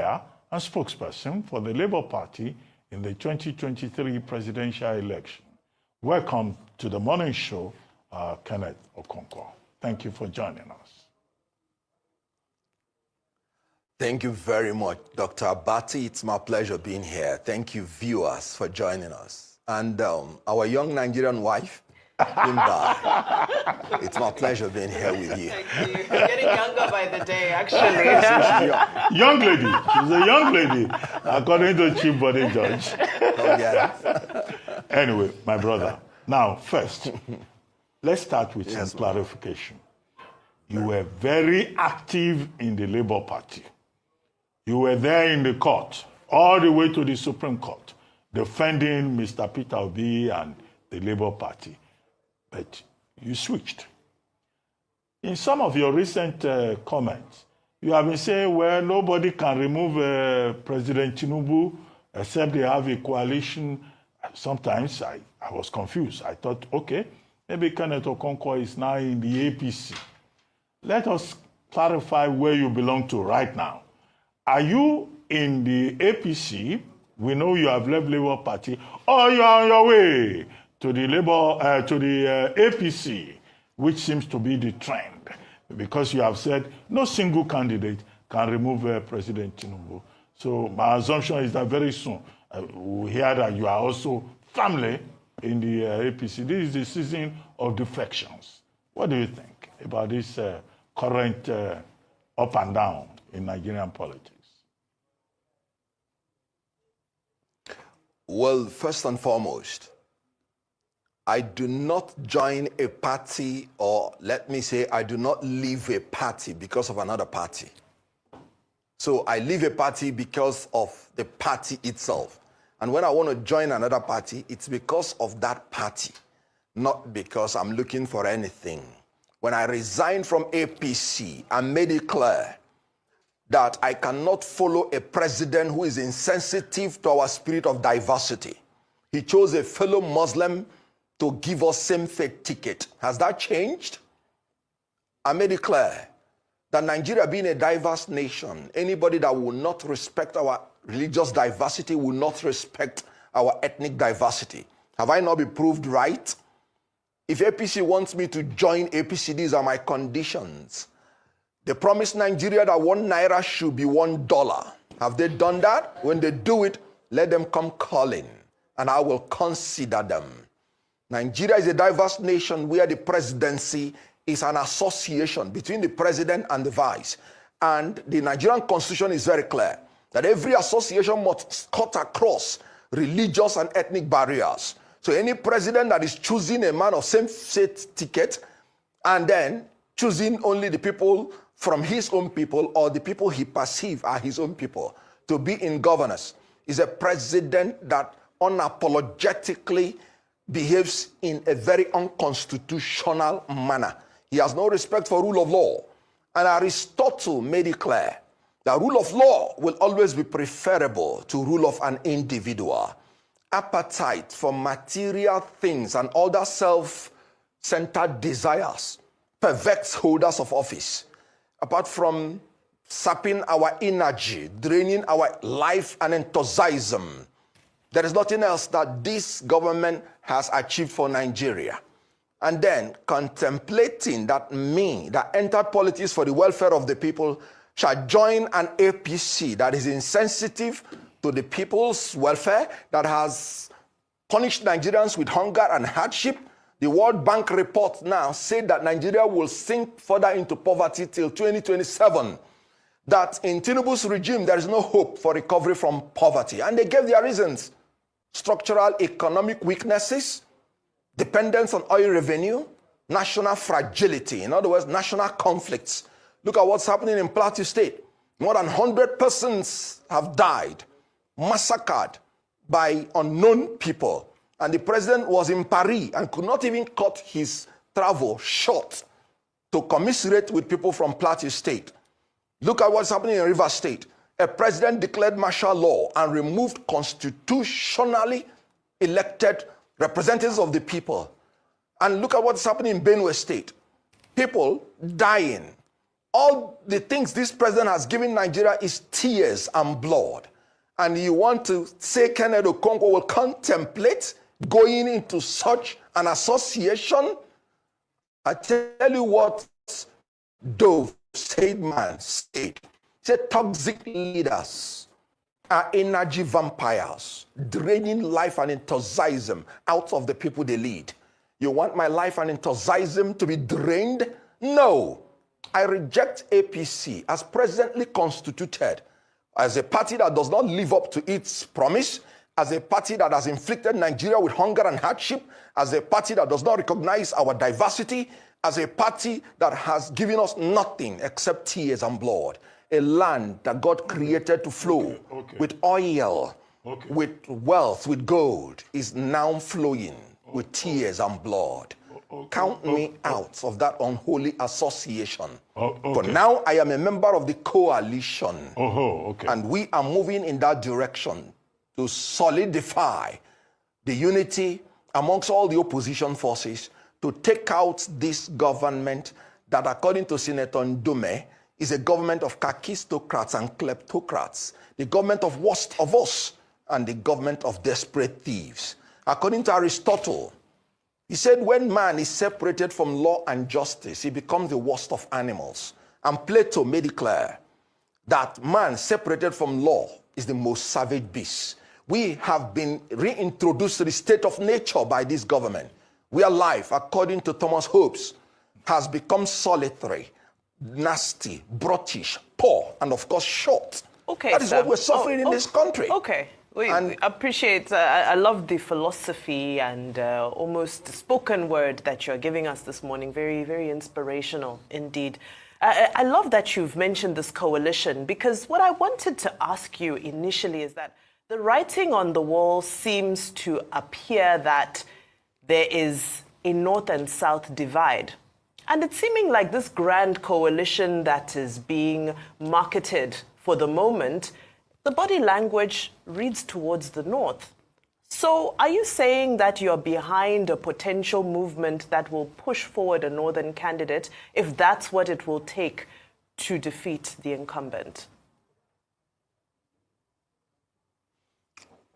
qualifier and spokesperson for the Labour Party in the 2023 presidential election. Welcome to the morning show, Kenneth Okonkwo. Thank you for joining us. Thank you very much, Dr. Abati. It's my pleasure being here. Thank you, viewers, for joining us. And our young Nigerian wife, Bimba. It's my pleasure being here with you. Thank you. You're getting younger by the day, actually. Young lady. She's a young lady, according to Chief Body Judge. Oh, yeah. Anyway, my brother. Now, first, let's start with some clarification. You were very active in the Labour Party. You were there in the court, all the way to the Supreme Court, defending Mr. Peter Obi and the Labour Party. But you switched. In some of your recent comments, you have been saying, well, nobody can remove President Tinubu except they have a coalition. Sometimes I was confused. I thought, okay, maybe Kenneth Okonkwo is now in the APC. Let us clarify where you belong to right now. Are you in the APC? We know you have left Labour Party, or you are on your way to the APC, which seems to be the trend, because you have said no single candidate can remove President Tinubu. So my assumption is that very soon we hear that you are also firmly in the APC. This is the season of defections. What do you think about this current up and down in Nigerian politics? Well, first and foremost, I do not join a party, or let me say, I do not leave a party because of another party. So I leave a party because of the party itself. And when I want to join another party, it's because of that party, not because I'm looking for anything. When I resigned from APC, I made it clear that I cannot follow a president who is insensitive to our spirit of diversity. He chose a fellow Muslim to give us same faith ticket. Has that changed? I made it clear that Nigeria being a diverse nation, anybody that will not respect our religious diversity will not respect our ethnic diversity. Have I not been proved right? If APC wants me to join APC, these are my conditions. They promised Nigeria that 1 naira should be $1. Have they done that? When they do it, let them come calling, and I will consider them. Nigeria is a diverse nation where the presidency is an association between the president and the vice. And the Nigerian constitution is very clear that every association must cut across religious and ethnic barriers. So any president that is choosing a man of same faith ticket and then choosing only the people from his own people or the people he perceives are his own people to be in governance is a president that unapologetically behaves in a very unconstitutional manner. He has no respect for rule of law. And Aristotle made it clear that rule of law will always be preferable to rule of an individual. Appetite for material things and other self-centered desires perverts holders of office. Apart from sapping our energy, draining our life and enthusiasm, there is nothing else that this government has achieved for Nigeria. And then contemplating that me, that entered politics for the welfare of the people, shall join an APC that is insensitive to the people's welfare, that has punished Nigerians with hunger and hardship. The World Bank report now said that Nigeria will sink further into poverty till 2027. That in Tinubu's regime, there is no hope for recovery from poverty. And they gave their reasons: structural economic weaknesses, dependence on oil revenue, national fragility. In other words, national conflicts. Look at what's happening in Plateau State. More than 100 persons have died, massacred by unknown people. And the president was in Paris and could not even cut his travel short to commiserate with people from Plateau State. Look at what's happening in Rivers State. A president declared martial law and removed constitutionally elected representatives of the people. And look at what's happening in Benue State. People dying all the things this president has given Nigeria is tears and blood. And you want to say Kenneth Okonkwo will contemplate going into such an association? I tell you what Dove said, man said. He said toxic leaders are energy vampires, draining life and enthusiasm out of the people they lead. You want my life and enthusiasm to be drained? No. I reject APC as presently constituted, as a party that does not live up to its promise, as a party that has inflicted Nigeria with hunger and hardship, as a party that does not recognize our diversity, as a party that has given us nothing except tears and blood. A land that God created to flow with oil, with wealth, with gold, is now flowing with tears and blood. Count me out of that unholy association. But now I am a member of the coalition. And we are moving in that direction to solidify the unity amongst all the opposition forces to take out this government that, according to Senator Ndume, is a government of kakistocrats and kleptocrats, the government of worst of us, and the government of desperate thieves. According to Aristotle, he said when man is separated from law and justice, he becomes the worst of animals. And Plato made it clear that man separated from law is the most savage beast. We have been reintroduced to the state of nature by this government, where life, according to Thomas Hobbes, has become solitary, nasty, brutish, poor, and of course short. Okay, that is what we're suffering in this country. Okay. We appreciate, I love the philosophy and almost spoken word that you're giving us this morning. Very, very inspirational indeed. I love that you've mentioned this coalition, because what I wanted to ask you initially is that the writing on the wall seems to appear that there is a north and south divide. And it's seeming like this grand coalition that is being marketed for the moment, the body language reads towards the north. So are you saying that you're behind a potential movement that will push forward a northern candidate if that's what it will take to defeat the incumbent?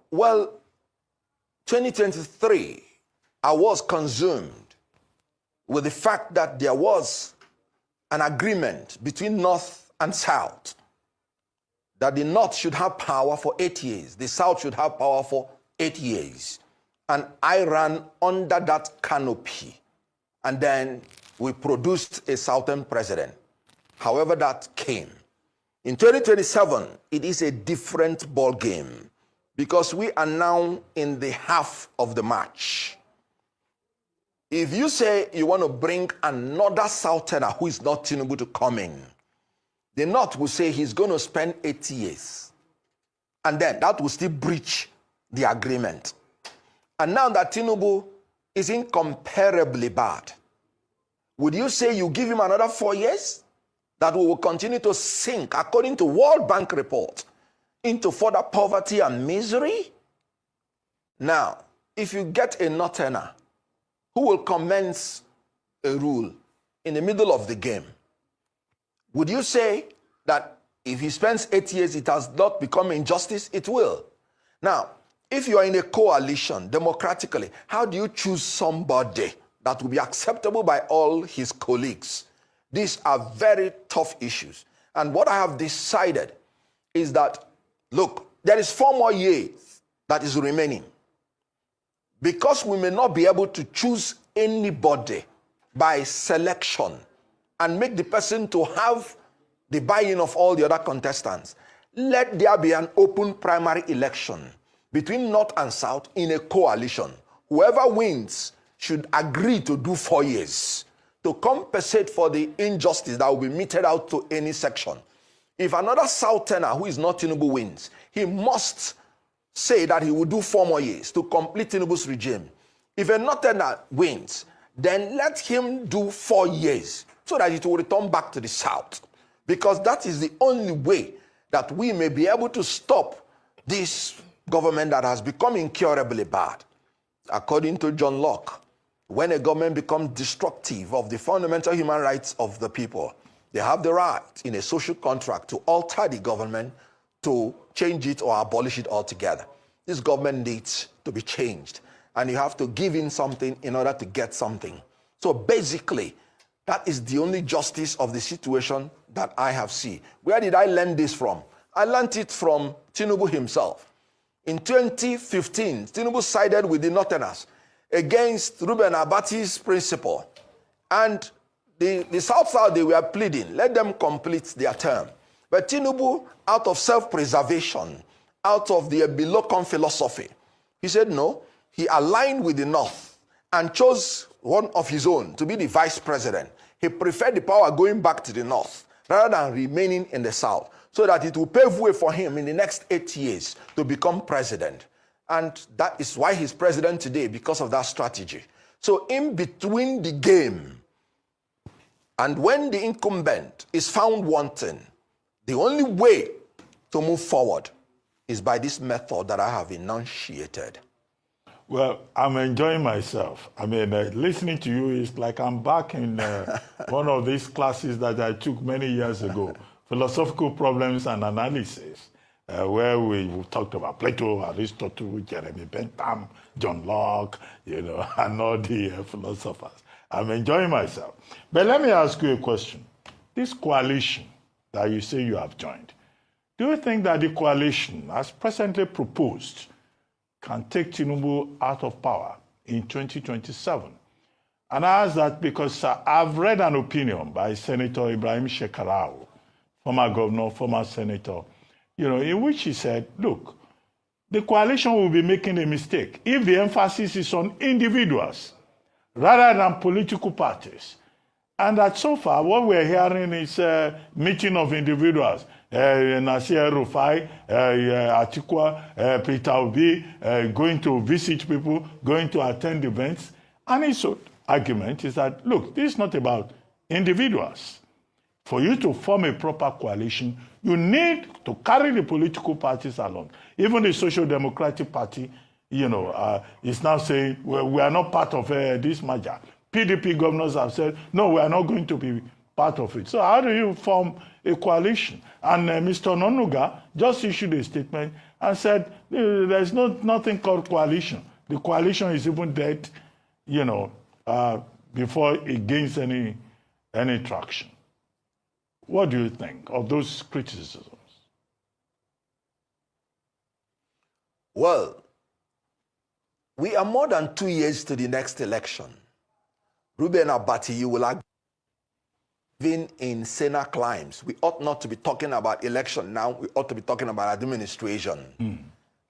Well, 2023, I was consumed with the fact that there was an agreement between North and South that the North should have power for 8 years, the South should have power for 8 years. And I ran under that canopy. And then we produced a Southern president. However that came. In 2027, it is a different ball game because we are now in the half of the match. If you say you want to bring another Southerner who is not Tinubu to come in, the North will say he's going to spend 8 years. And then that will still breach the agreement. And now that Tinubu is incomparably bad, would you say you give him another 4 years? That we will continue to sink, according to World Bank report, into further poverty and misery? Now, if you get a Northerner who will commence a rule in the middle of the game, would you say that if he spends 8 years, it has not become injustice? It will. Now, if you are in a coalition democratically, how do you choose somebody that will be acceptable by all his colleagues? These are very tough issues. And what I have decided is that, look, there is 4 more years that is remaining. Because we may not be able to choose anybody by selection and make the person to have the buy-in of all the other contestants, let there be an open primary election between North and South in a coalition. Whoever wins should agree to do 4 years to compensate for the injustice that will be meted out to any section. If another Southerner who is not Tinubu wins, he must say that he will do 4 more years to complete Tinubu's regime. If a Northerner wins, then let him do 4 years so that it will return back to the South. Because that is the only way that we may be able to stop this government that has become incurably bad. According to John Locke, when a government becomes destructive of the fundamental human rights of the people, They have the right in a social contract to alter the government, to change it or abolish it altogether. This government needs to be changed, and you have to give in something in order to get something. So basically, that is the only justice of the situation that I have seen. Where did I learn this from? I learned it from Tinubu himself. In 2015, Tinubu sided with the Northerners against Ruben Abati's principle. And the South-South, they were pleading, let them complete their term. But Tinubu, out of self-preservation, out of the below-come philosophy, he said no. He aligned with the North and chose one of his own to be the vice president. He preferred the power going back to the North rather than remaining in the South, so that it will pave way for him in the next 8 years to become president. And that is why he's president today, because of that strategy. So in between the game, and when the incumbent is found wanting, the only way to move forward is by this method that I have enunciated. Well, I'm enjoying myself. I mean, listening to you is like I'm back in one of these classes that I took many years ago, philosophical problems and analysis, where we talked about Plato, Aristotle, Jeremy Bentham, John Locke, and all the philosophers. I'm enjoying myself. But let me ask you a question. This coalition that you say you have joined, do you think that the coalition, as presently proposed, can take Tinubu out of power in 2027? And I ask that because I've read an opinion by Senator Ibrahim Shekarau, former governor, former senator, in which he said, look, the coalition will be making a mistake if the emphasis is on individuals rather than political parties. And that so far, what we're hearing is a meeting of individuals. Nasir Rufai, Atikwa, Peter Obi, going to visit people, going to attend events. And his argument is that, look, this is not about individuals. For you to form a proper coalition, you need to carry the political parties along. Even the Social Democratic Party, is now saying, well, we are not part of this merger. PDP governors have said, no, we are not going to be part of it. So how do you form a coalition? And Mr. Nonuga just issued a statement and said, there's nothing called coalition. The coalition is even dead, before it gains any traction. What do you think of those criticisms? Well, we are more than 2 years to the next election. Ruben Abati, you will agree, even in saner climes, we ought not to be talking about election now. We ought to be talking about administration.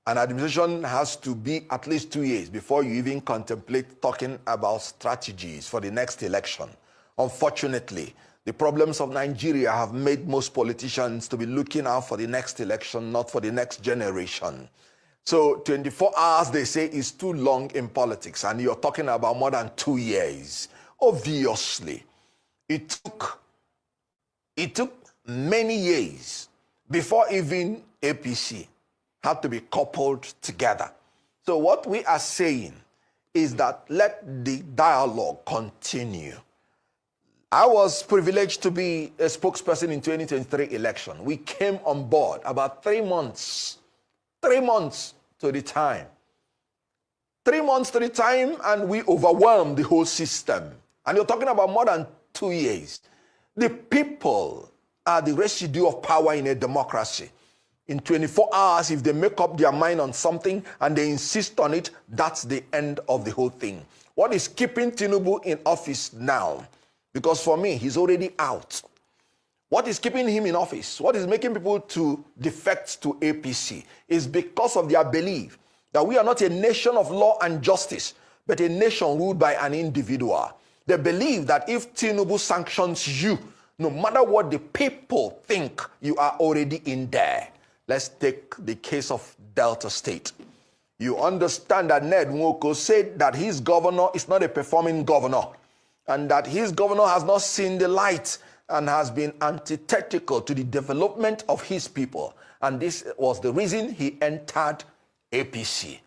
An administration has to be at least 2 years before you even contemplate talking about strategies for the next election. Unfortunately, the problems of Nigeria have made most politicians to be looking out for the next election, not for the next generation. So 24 hours, they say, is too long in politics, and you're talking about more than 2 years. Obviously, it took many years before even APC had to be coupled together. So what we are saying is that let the dialogue continue. I was privileged to be a spokesperson in 2023 election. We came on board about 3 months to the time. 3 months to the time, and we overwhelmed the whole system. And you're talking about more than 2 years. The people are the residue of power in a democracy. In 24 hours, if they make up their mind on something and they insist on it, that's the end of the whole thing. What is keeping Tinubu in office now? Because for me, he's already out. What is keeping him in office? What is making people to defect to APC is because of their belief that we are not a nation of law and justice, but a nation ruled by an individual. They believe that if Tinubu sanctions you, no matter what the people think, you are already in there. Let's take the case of Delta State. You understand that Ned Nwoko said that his governor is not a performing governor, and that his governor has not seen the light and has been antithetical to the development of his people. And this was the reason he entered APC.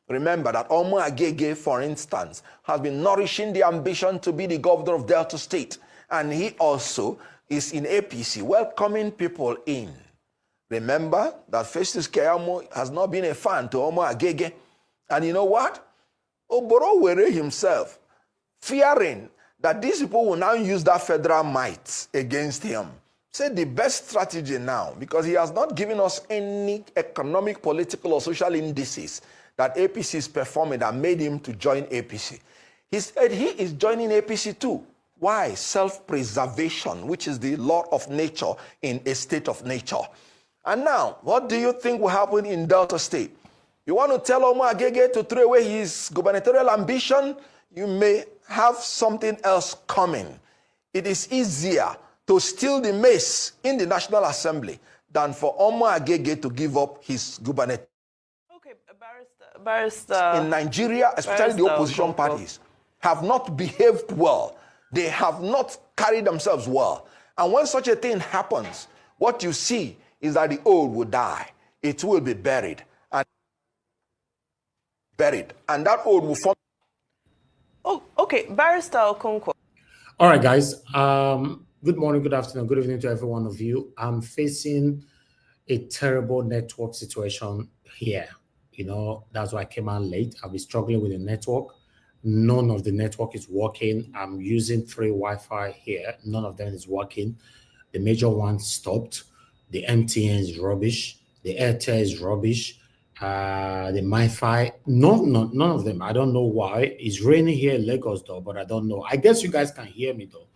Remember that Omo Agege, for instance, has been nourishing the ambition to be the governor of Delta State. And he also is in APC, welcoming people in. Remember that Festus Keyamo has not been a fan to Omo Agege. And you know what? Oboro Were himself, fearing that these people will now use that federal might against him, said the best strategy now, because he has not given us any economic, political, or social indices that APC is performing that made him to join APC. He said he is joining APC too. Why? Self-preservation, which is the law of nature in a state of nature. And now, what do you think will happen in Delta State? You want to tell Omo Agege to throw away his gubernatorial ambition? You may have something else coming. It is easier to steal the mace in the National Assembly than for Omo Agege to give up his gubernatorial. Okay, Barrister. In Nigeria, especially the opposition parties, have not behaved well. They have not carried themselves well. And when such a thing happens, what you see is that the old will die. It will be buried. And that old will form. Oh, okay, Barrister Okonkwo. All right, guys. Good morning, good afternoon, good evening to every one of you. I'm facing a terrible network situation here. You know, that's why I came out late. I've been struggling with the network. None of the network is working. I'm using 3 Wi-Fi here. None of them is working. The major one stopped. The MTN is rubbish. The Airtel is rubbish. The MiFi, none of them. I don't know why. It's raining here in Lagos though, but I don't know. I guess you guys can hear me though.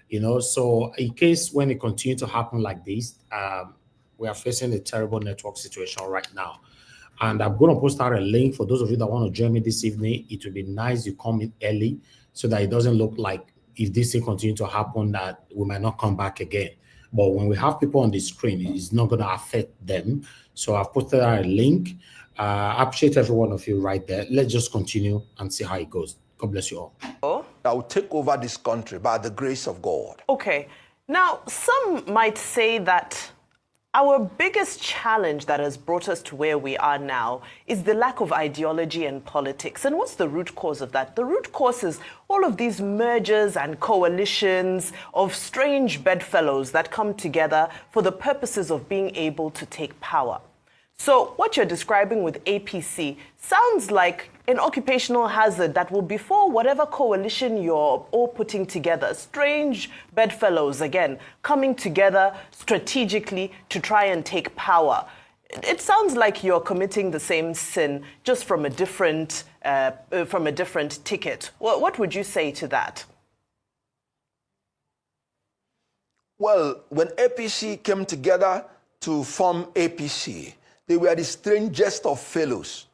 You know, so in case when it continues to happen like this, we are facing a terrible network situation right now. And I'm going to post out a link for those of you that want to join me this evening. It would be nice you come in early so that it doesn't look like if this thing continues to happen that we might not come back again. But when we have people on the screen, it's not going to affect them. So I've posted out a link. I appreciate every one of you right there. Let's just continue and see how it goes. God bless you all. Oh. That will take over this country by the grace of God. Okay. Now, some might say that our biggest challenge that has brought us to where we are now is the lack of ideology and politics. And what's the root cause of that? The root cause is all of these mergers and coalitions of strange bedfellows that come together for the purposes of being able to take power. So what you're describing with APC sounds like an occupational hazard that will befall whatever coalition you're all putting together. Strange bedfellows, again, coming together strategically to try and take power. It sounds like you're committing the same sin, just from a different ticket. What would you say to that? Well, when APC came together to form APC, they were the strangest of fellows.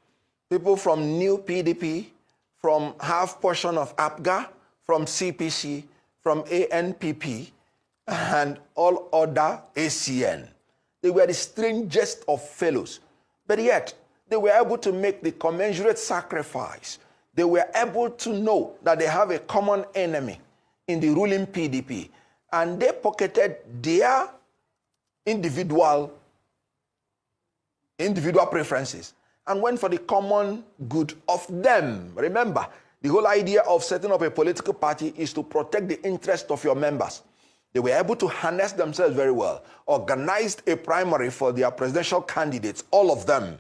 People from New PDP, from half portion of APGA, from CPC, from ANPP, and all other ACN. They were the strangest of fellows. But yet, they were able to make the commensurate sacrifice. They were able to know that they have a common enemy in the ruling PDP. And they pocketed their individual preferences and went for the common good of them. Remember, the whole idea of setting up a political party is to protect the interest of your members. They were able to harness themselves very well, organized a primary for their presidential candidates, all of them,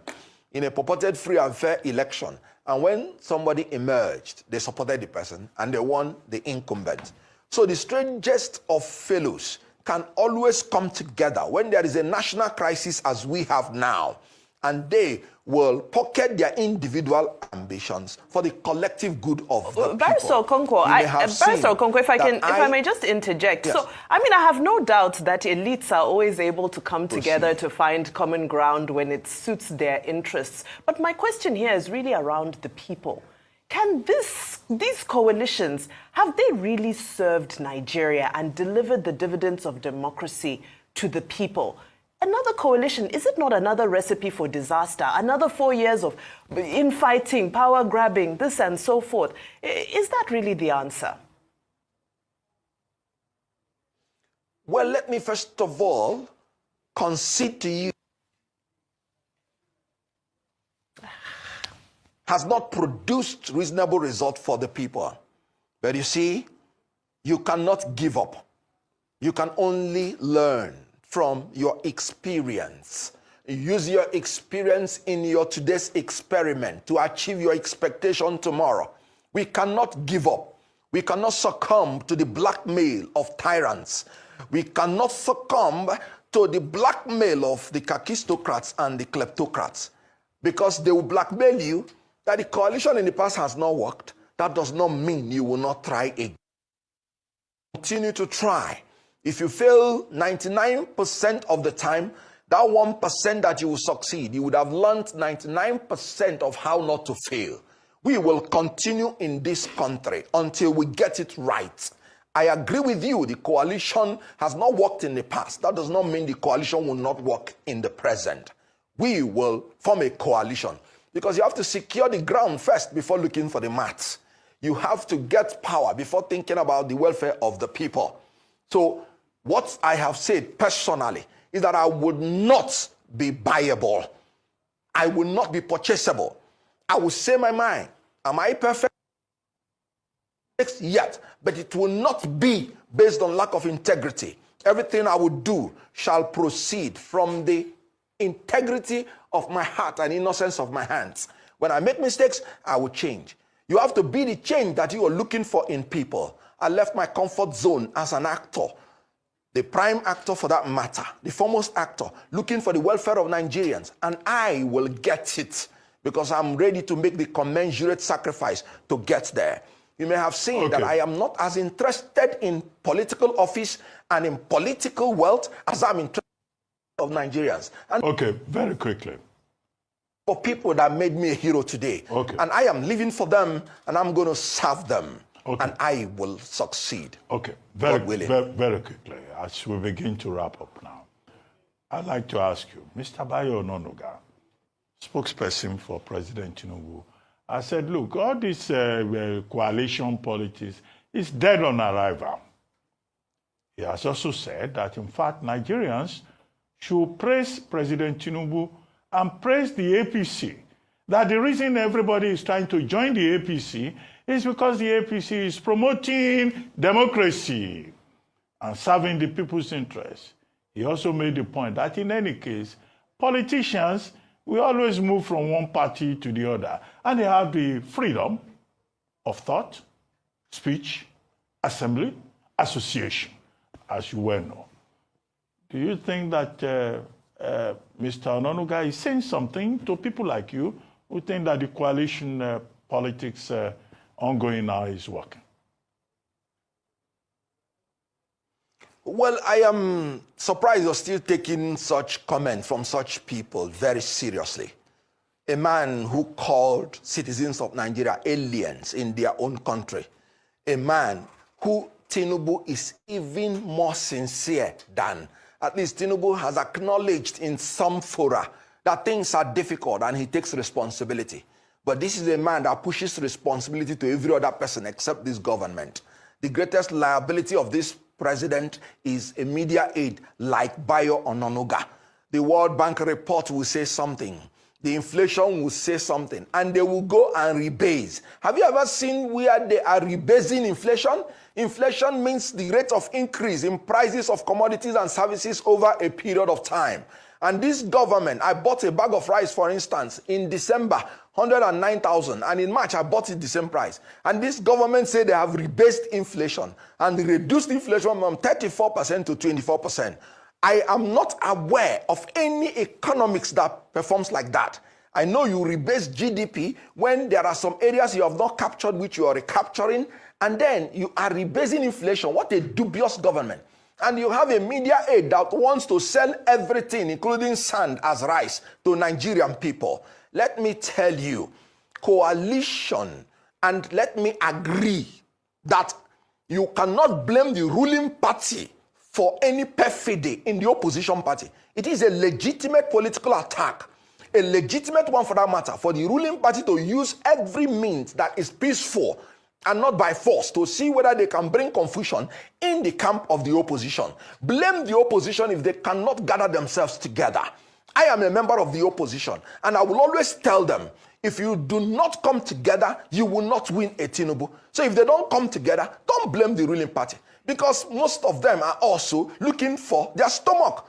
in a purported free and fair election. And when somebody emerged, they supported the person and they won the incumbent. So the strangest of fellows can always come together when there is a national crisis as we have now, and they will pocket their individual ambitions for the collective good of the Barrister Okonkwo, Barrister Okonkwo, if I may just interject. Yes. So, I mean, I have no doubt that elites are always able to come together to find common ground when it suits their interests. But my question here is really around the people. Can these coalitions, have they really served Nigeria and delivered the dividends of democracy to the people? Another coalition, is it not another recipe for disaster? Another 4 years of infighting, power grabbing, this and so forth. Is that really the answer? Well, let me first of all concede to you has not produced reasonable result for the people. But you see, you cannot give up. You can only learn from your experience. Use your experience in your today's experiment to achieve your expectation tomorrow. We cannot give up. We cannot succumb to the blackmail of tyrants. We cannot succumb to the blackmail of the kakistocrats and the kleptocrats, because they will blackmail you that the coalition in the past has not worked. That does not mean you will not try again. Continue to try. If you fail 99% of the time, that 1% that you will succeed, you would have learned 99% of how not to fail. We will continue in this country until we get it right. I agree with you, the coalition has not worked in the past. That does not mean the coalition will not work in the present. We will form a coalition, because you have to secure the ground first before looking for the mats. You have to get power before thinking about the welfare of the people. So what I have said personally is that I would not be buyable. I will not be purchasable. I will say my mind. Am I perfect? Yet, but it will not be based on lack of integrity. Everything I will do shall proceed from the integrity of my heart and innocence of my hands. When I make mistakes, I will change. You have to be the change that you are looking for in people. I left my comfort zone as an actor, the prime actor for that matter, the foremost actor, looking for the welfare of Nigerians, and I will get it, because I'm ready to make the commensurate sacrifice to get there. You may have seen that I am not as interested in political office and in political wealth as I'm interested in Nigerians. And very quickly. For people that made me a hero today. And I am living for them, and I'm going to serve them. And I will succeed. Very quickly, as we begin to wrap up now, I'd like to ask you, Mr. Bayo Ononuga, spokesperson for President Tinubu, I said, look, all this coalition politics is dead on arrival. He has also said that, in fact, Nigerians should praise President Tinubu and praise the APC. That the reason everybody is trying to join the APC is because the APC is promoting democracy and serving the people's interests. He also made the point that, in any case, politicians we always move from one party to the other, and they have the freedom of thought, speech, assembly, association, as you well know. Do you think that Mr. Ononuga is saying something to people like you who think that the coalition politics ongoing now is working? Well, I am surprised you're still taking such comments from such people very seriously. A man who called citizens of Nigeria aliens in their own country. A man who Tinubu is even more sincere than. At least Tinubu has acknowledged in some fora that things are difficult and he takes responsibility. But this is a man that pushes responsibility to every other person except this government. The greatest liability of this president is a media aide like Bayo Ononuga. The World Bank report will say something. The inflation will say something. And they will go and rebase. Have you ever seen where they are rebasing inflation? Inflation means the rate of increase in prices of commodities and services over a period of time. And this government, I bought a bag of rice, for instance, in December, 109,000. And in March, I bought it the same price. And this government said they have rebased inflation and reduced inflation from 34% to 24%. I am not aware of any economics that performs like that. I know you rebase GDP when there are some areas you have not captured, which you are recapturing, and then you are rebasing inflation. What a dubious government. And you have a media aide that wants to sell everything, including sand, as rice to Nigerian people. Let me tell you, coalition, and let me agree that you cannot blame the ruling party for any perfidy in the opposition party. It is a legitimate political attack, a legitimate one for that matter, for the ruling party to use every means that is peaceful and not by force to see whether they can bring confusion in the camp of the opposition. Blame the opposition if they cannot gather themselves together. I am a member of the opposition, and I will always tell them, if you do not come together, you will not win a Tinubu. So if they don't come together, don't blame the ruling party. because most of them are also looking for their stomach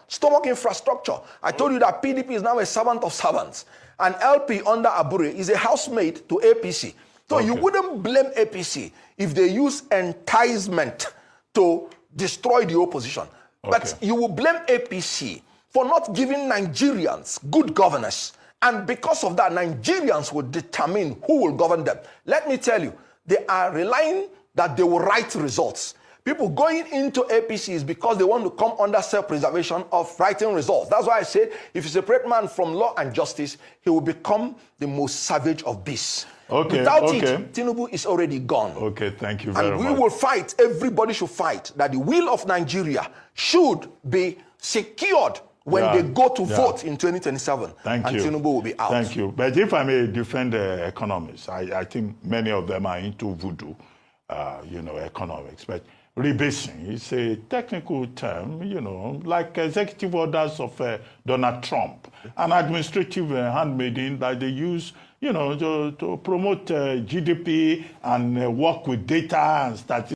infrastructure. I told you that PDP is now a servant of servants, and LP under Abure is a housemaid to APC. So you wouldn't blame APC if they use enticement to destroy the opposition. But you will blame APC for not giving Nigerians good governance. And because of that, Nigerians will determine who will govern them. Let me tell you, they are relying that they will write results. People going into APC is because they want to come under self-preservation of writing results. That's why I said, if you separate man from law and justice, he will become the most savage of beasts. Without it, Tinubu is already gone. Okay, thank you very much. And we will fight, everybody should fight, that the will of Nigeria should be secured when they go to vote in 2027. Thank you. And Tinubu will be out. Thank you. But if I may defend the economists, I think many of them are into voodoo, economics. But rebasing is a technical term, like executive orders of Donald Trump, an administrative handmaiden that they use, to promote GDP and work with data and statistics.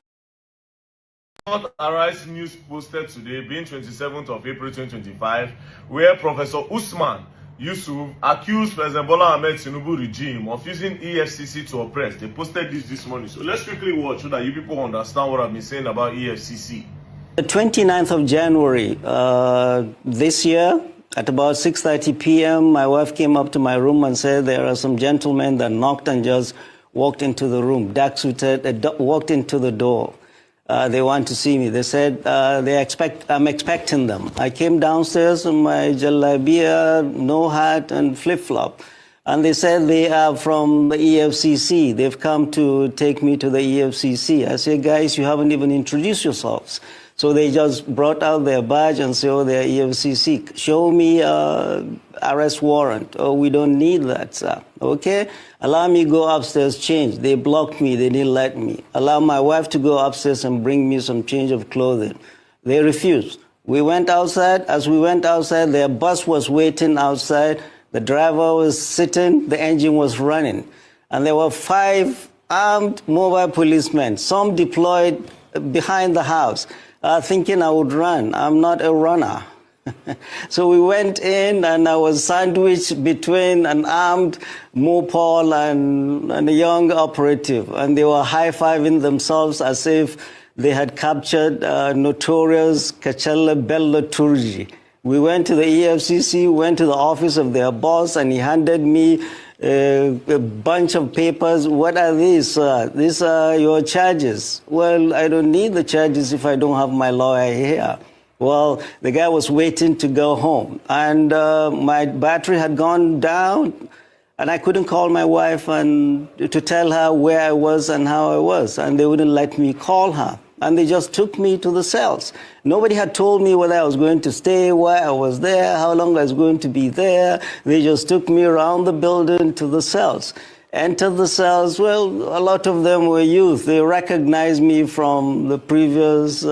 Arise news posted today, being 27th of April 2025, where Professor Usman Yusuf accused President Bola Ahmed Tinubu regime of using EFCC to oppress. They posted this morning. So let's quickly watch so that you people understand what I've been saying about EFCC. The 29th of January this year, at about 6:30 p.m., my wife came up to my room and said there are some gentlemen that knocked and just walked into the room, dark-suited, walked into the door. They want to see me. They said I'm expecting them. I came downstairs in my jalabia, no hat, and flip-flop. And they said they are from the EFCC. They've come to take me to the EFCC. I said, guys, you haven't even introduced yourselves. So they just brought out their badge and said, oh, they're EFCC. Show me arrest warrant. Oh, we don't need that, sir. Okay? Allow me go upstairs, change. They blocked me. They didn't let me. Allow my wife to go upstairs and bring me some change of clothing. They refused. We went outside. As we went outside, their bus was waiting outside. The driver was sitting. The engine was running. And there were 5 armed mobile policemen, some deployed behind the house, thinking I would run. I'm not a runner. So we went in, and I was sandwiched between an armed Mopol and a young operative. And they were high-fiving themselves as if they had captured notorious Kachala Bello Turji. We went to the EFCC, went to the office of their boss, and he handed me a bunch of papers. What are these? These are your charges. Well, I don't need the charges if I don't have my lawyer here. Well, the guy was waiting to go home, and my battery had gone down, and I couldn't call my wife and to tell her where I was and how I was, and they wouldn't let me call her. And they just took me to the cells. Nobody had told me whether I was going to stay, why I was there, how long I was going to be there. They just took me around the building to the cells. Entered the cells. Well, a lot of them were youth. They recognized me from the previous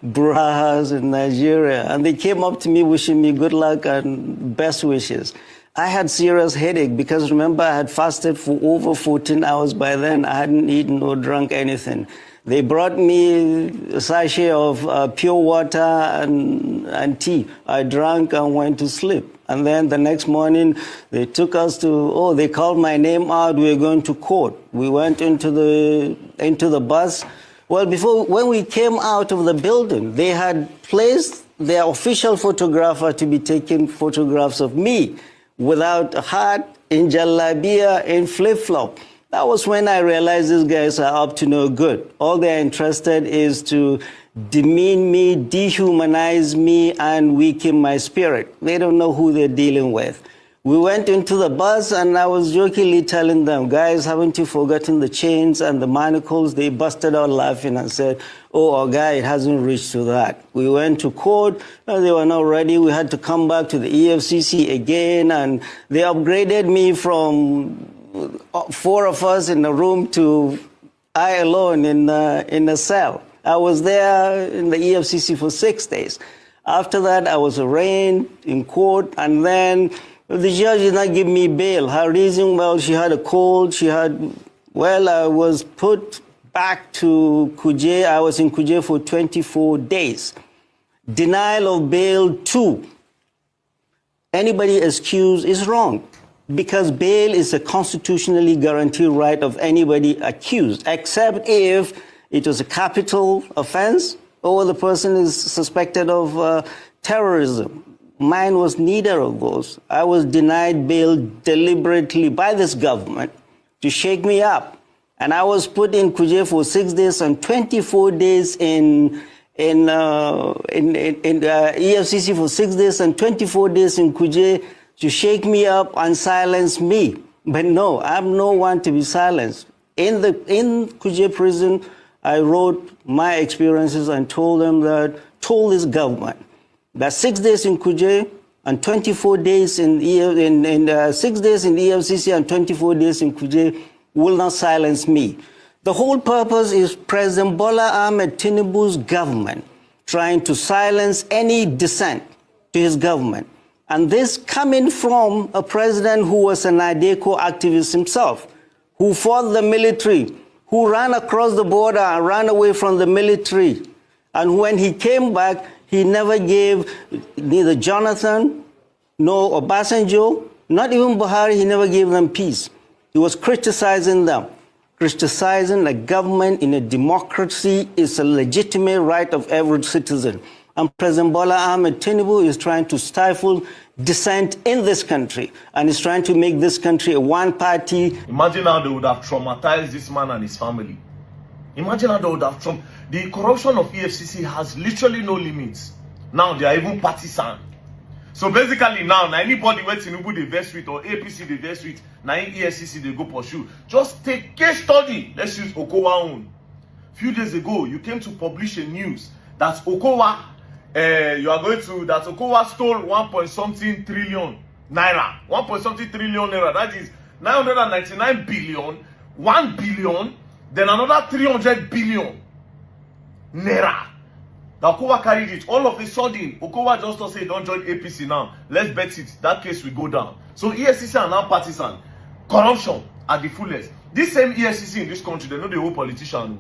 brahas in Nigeria. And they came up to me wishing me good luck and best wishes. I had serious headache because, remember, I had fasted for over 14 hours by then. I hadn't eaten or drunk anything. They brought me a sachet of pure water and tea. I drank and went to sleep. And then the next morning, they took us to, they called my name out. We were going to court. We went into the bus. Well, when we came out of the building, they had placed their official photographer to be taking photographs of me without a hat, in jalabia, in flip-flop. That was when I realized these guys are up to no good. All they're interested is to demean me, dehumanize me, and weaken my spirit. They don't know who they're dealing with. We went into the bus, and I was jokingly telling them, guys, haven't you forgotten the chains and the manacles? They busted out laughing and said, our guy, it hasn't reached to that. We went to court, and they were not ready. We had to come back to the EFCC again, and they upgraded me from 4 of us in a room to I alone in a cell. I was there in the EFCC for 6 days. After that, I was arraigned in court, and then the judge did not give me bail. Her reason, well, she had a cold. I was put back to Kuje. I was in Kuje for 24 days. Denial of bail 2. Anybody accused is wrong, because bail is a constitutionally guaranteed right of anybody accused, except if it was a capital offense or the person is suspected of terrorism. Mine was neither of those. I was denied bail deliberately by this government to shake me up. And I was put in Kuje for 6 days and 24 days in EFCC for 6 days and 24 days in Kuje to shake me up and silence me. But no, I'm no one to be silenced. In Kuje prison, I wrote my experiences and told this government that 6 days in Kuje and 24 days 6 days in EFCC and 24 days in Kuje will not silence me. The whole purpose is President Bola Ahmed Tinubu's government trying to silence any dissent to his government. And this coming from a president who was an IDECO activist himself, who fought the military, who ran across the border and ran away from the military. And when he came back, he never gave neither Jonathan nor Obasanjo, not even Buhari, he never gave them peace. He was criticizing them. Criticizing a government in a democracy is a legitimate right of every citizen. And President Bola Ahmed Tinubu is trying to stifle dissent in this country and is trying to make this country a one-party. Imagine how they would have traumatized this man and his family. Imagine how they would have the corruption of EFCC has literally no limits. Now they are even partisan. So basically now anybody where Tinubu they vex with or APC they vex with, now EFCC they go pursue. Just take case study. Let's use Okonkwo own. Few days ago, you came to publish a news that Okonkwo, that Okonkwo stole 1.something trillion naira. 1.something trillion naira. That is 999 billion, 1 billion, then another 300 billion naira. Now Okonkwo carried it. All of a sudden, Okonkwo just say don't join APC now. Let's bet it. That case will go down. So EFCC are now partisan. Corruption at the fullest. This same EFCC in this country, they know the whole politician.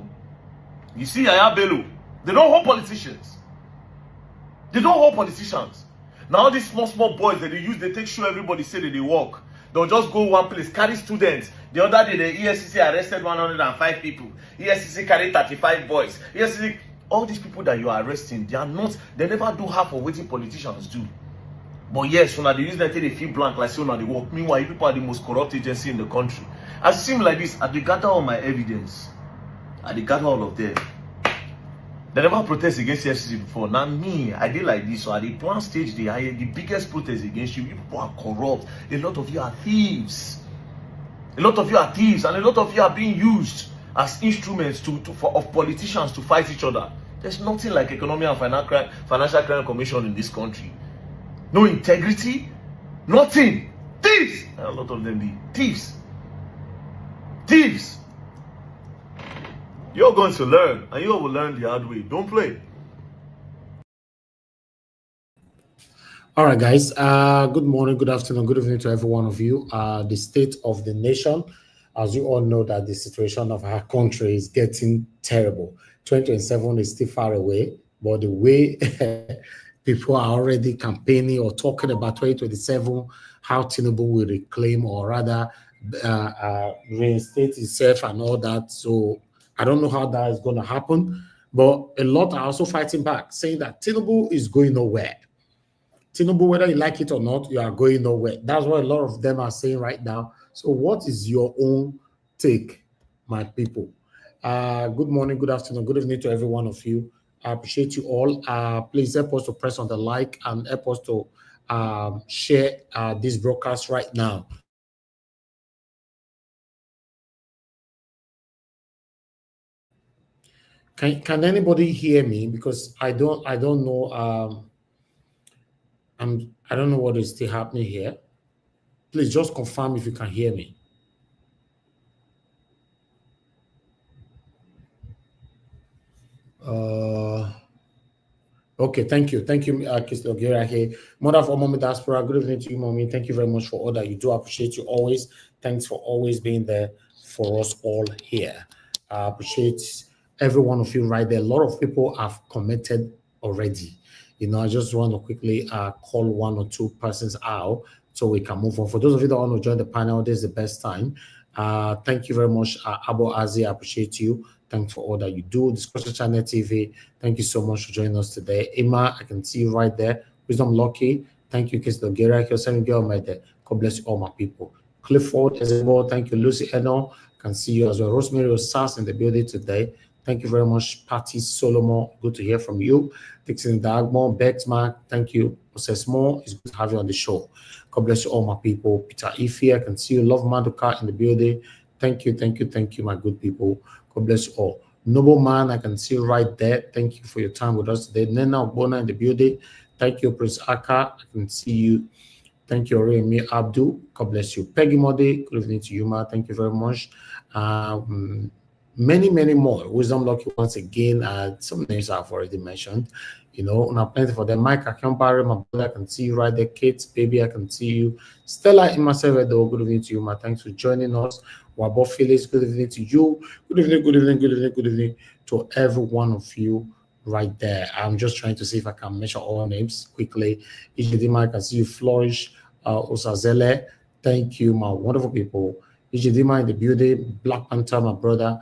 You see Yaya Bello, they don't hold politicians. They don't hold politicians. Now these small boys that they use, they take show everybody say that they work. They'll just go one place, carry students. The other day, the EFCC arrested 105 people. EFCC carried 35 boys. EFCC, all these people that you are arresting, they never do half of what politicians do. But yes, when they use that, they feel blank like so now they work. Meanwhile, people are the most corrupt agency in the country. As it seems like this, I gather all my evidence. I gather all of them. They never protest against EFCC before. Now me, I did like this. So at the plan stage, the biggest protest against you. People are corrupt. A lot of you are thieves. A lot of you are thieves, and a lot of you are being used as instruments of politicians to fight each other. There's nothing like Economic and Financial Crime Commission in this country. No integrity, nothing. Thieves. A lot of them be thieves. Thieves. You're going to learn, and you will learn the hard way. Don't play. All right, guys. Good morning, good afternoon, good evening to every one of you. The state of the nation, as you all know, that the situation of our country is getting terrible. 2027 is still far away, but the way people are already campaigning or talking about 2027, how Tinubu will reclaim or rather reinstate itself and all that. So I don't know how that is going to happen, but a lot are also fighting back, saying that Tinubu is going nowhere. Tinubu, whether you like it or not, you are going nowhere. That's what a lot of them are saying right now. So what is your own take, my people? Good morning, good afternoon, good evening to every one of you. I appreciate you all. Please help us to press on the like and help us to share this broadcast right now. Can anybody hear me? Because I don't know. I don't know what is still happening here. Please just confirm if you can hear me. Okay, thank you. Thank you, Kislogira. Mother of Mommy Diaspora, good evening to you, Mommy. Thank you very much for all that you do. I appreciate you always. Thanks for always being there for us all here. I appreciate every one of you right there. A lot of people have commented already. I just want to quickly call one or two persons out so we can move on. For those of you that want to join the panel, this is the best time. Thank you very much, Abo Azi. I appreciate you. Thanks for all that you do. Discussion Channel TV, thank you so much for joining us today. Emma, I can see you right there. Wisdom Lucky, thank you, Kiss Dogera, Kyosen Girl, my there. God bless you, all my people. Clifford Ezebo, thank you. Lucy Eno, can see you as well. Rosemary Osas in the building today. Thank you very much, Patty Solomon. Good to hear from you. Dixon Dagmon, Bexmark, thank you. Osesmo, it's good to have you on the show. God bless you, all my people. Peter Ife, I can see you. Love Maduka in the building. Thank you, my good people. God bless you all. Noble Man, I can see you right there. Thank you for your time with us today. Nena Bona in the building. Thank you, Prince Aka. I can see you. Thank you, Remy Abdul. God bless you. Peggy Mode, good evening to you, ma. Thank you very much. Many more. Wisdom Lucky once again. Some names I've already mentioned. Una plenty for them. Mike Akampare, my brother, I can see you right there. Kate, baby, I can see you. Stella Imasevedo, good evening to you, ma. Thanks for joining us. Wabo Phyllis, good evening to you. Good evening to every one of you right there. I'm just trying to see if I can mention all names quickly. Ijidima, I can see you. Flourish, Osazele, thank you, my wonderful people. Ijidima in the building. Black Panther, my brother.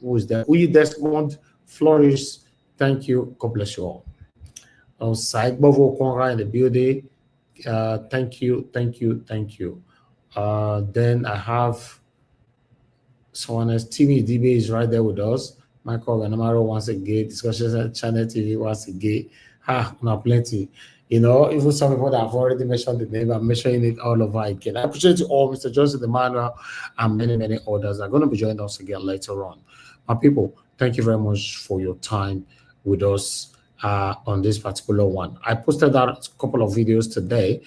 Who is there? Uyi Desmond, Flourish, thank you. God bless you all. Saigbovo Konra in the building. Thank you. Then I have someone else. Timmy DB is right there with us. Michael Ganamaro once again. Discussion Channel TV once again. Not plenty. Even some people that have already mentioned the name, I'm mentioning it all over again. I appreciate you all, Mr. Joseph Emmanuel, and many others are going to be joining us again later on. My people, thank you very much for your time with us on this particular one. I posted out a couple of videos today.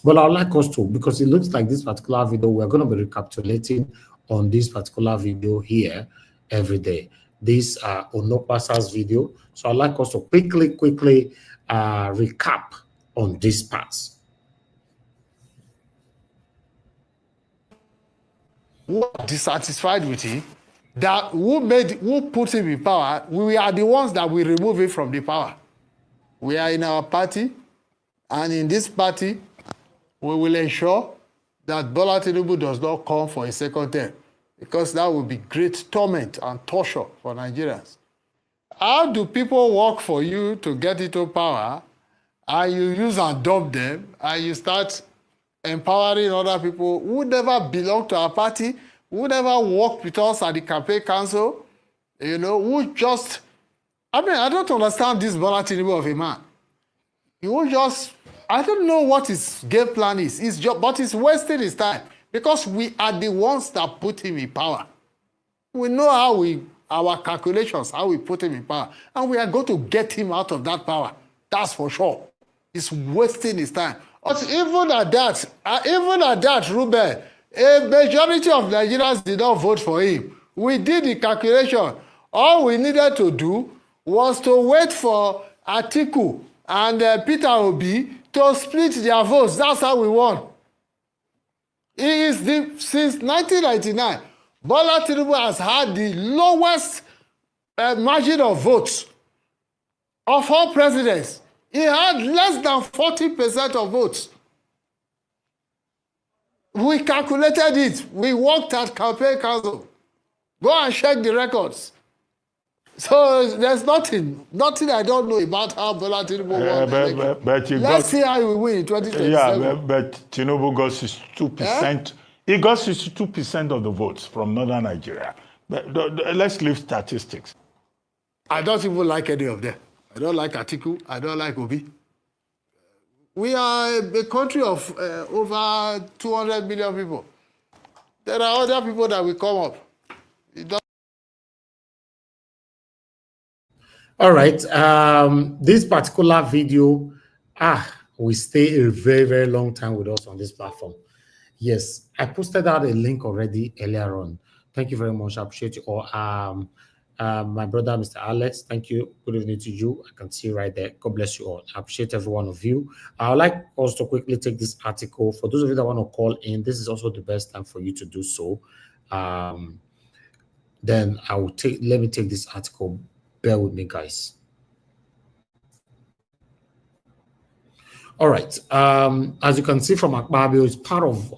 But I'd like us to, because it looks like this particular video, we're going to be recapitulating on this particular video here every day. This Onopasa's video. So I'd like us to quickly recap on this part. Who are dissatisfied with him, that who put him in power, we are the ones that will remove him from the power. We are in our party, and in this party, we will ensure that Bola Tinubu does not come for a second term, because that will be great torment and torture for Nigerians. How do people work for you to get into power, and you use and dump them, and you start empowering other people who never belong to our party, who never worked with us at the campaign council, who just... I don't understand this Bola Tinubu of a man. He will just... I don't know what his game plan is. But he's wasting his time, because we are the ones that put him in power. We know our calculations, how we put him in power, and we are going to get him out of that power. That's for sure. He's wasting his time. But even at that, Ruben, a majority of Nigerians did not vote for him. We did the calculation. All we needed to do was to wait for Atiku and Peter Obi to split their votes. That's how we won. Since 1999, Bola Tinubu has had the lowest margin of votes of all presidents. He had less than 40% of votes. We calculated it. We worked at campaign council. Go and check the records. So there's nothing I don't know about how Bola Tinubu won. But let's see how we win in 2027. Yeah, but Tinubu got 62%. He got 62% of the votes from northern Nigeria. But let's leave statistics. I don't even like any of them. I don't like Atiku. I don't like Obi. We are a country of over 200 million people. There are other people that will come up. All right. This particular video, will stay a very long time with us on this platform. Yes, I posted out a link already earlier on. Thank you very much. I appreciate you all. My brother, Mr. Alex, thank you. Good evening to you. I can see you right there. God bless you all. I appreciate every one of you. I would like us to quickly take this article. For those of you that want to call in, this is also the best time for you to do so. then I will let me take this article. Bear with me, guys. All right. As you can see from Akpabio, it's part of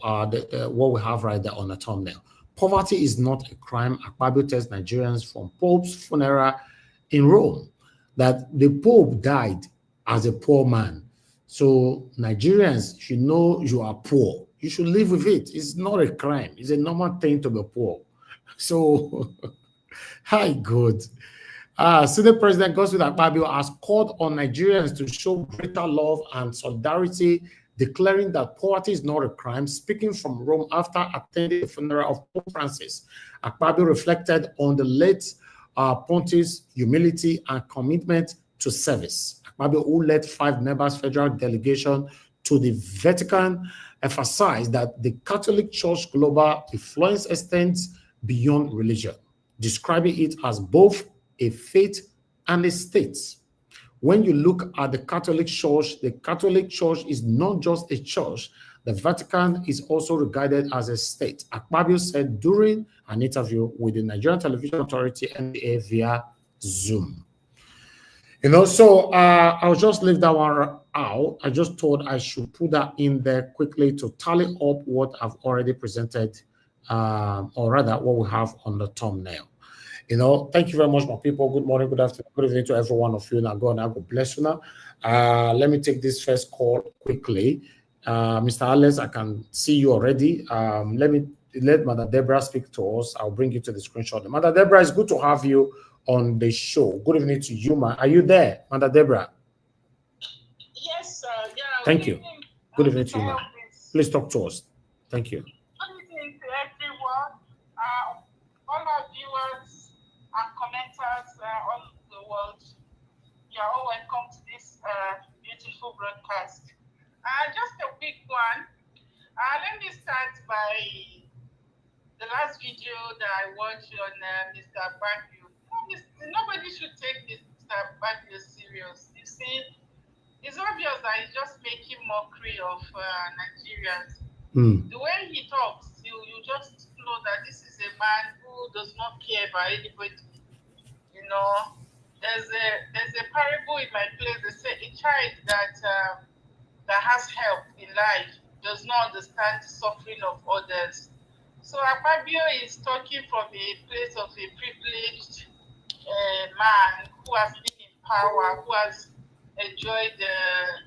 what we have right there on the thumbnail. Poverty is not a crime. Akpabio tells Nigerians from Pope's funeral in Rome that the Pope died as a poor man. So Nigerians should know you are poor. You should live with it. It's not a crime. It's a normal thing to be poor. So, hi, good. Senate President Godswill Akpabio has called on Nigerians to show greater love and solidarity, declaring that poverty is not a crime. Speaking from Rome after attending the funeral of Pope Francis, Akpabio reflected on the late Pontiff's humility and commitment to service. Akpabio, who led 5 members federal delegation to the Vatican, emphasized that the Catholic Church global influence extends beyond religion, describing it as both a faith and a state. When you look at the Catholic Church is not just a church. The Vatican is also regarded as a state. Akpabio said during an interview with the Nigerian Television Authority NTA via Zoom. So I'll just leave that one out. I just thought I should put that in there quickly to tally up what I've already presented, or rather what we have on the thumbnail. Thank you very much, my people. Good morning, good afternoon, good evening to every one of you. Now, God bless you now. Let me take this first call quickly. Mr. Alex, I can see you already. Let Mother Deborah speak to us. I'll bring you to the screenshot. Mother Deborah, it's good to have you on the show. Good evening to you, ma. Are you there, Mother Deborah? Yes, sir. Yeah. Thank you. Good evening to you, ma. Please talk to us. Thank you. Good evening to everyone, all our viewers and commenters all over the world. You are all welcome to this beautiful broadcast. Just a quick one. Let me start by the last video that I watched on Mr. Akpabio. Nobody should take Mr. Akpabio serious. You see, it's obvious that he's just making mockery of Nigerians. The way he talks, you just know that this is a man who does not care about anybody. There's a parable in my place. They say a child that has help in life does not understand the suffering of others. So Akpabio is talking from a place of a privileged man who has been in power, who has enjoyed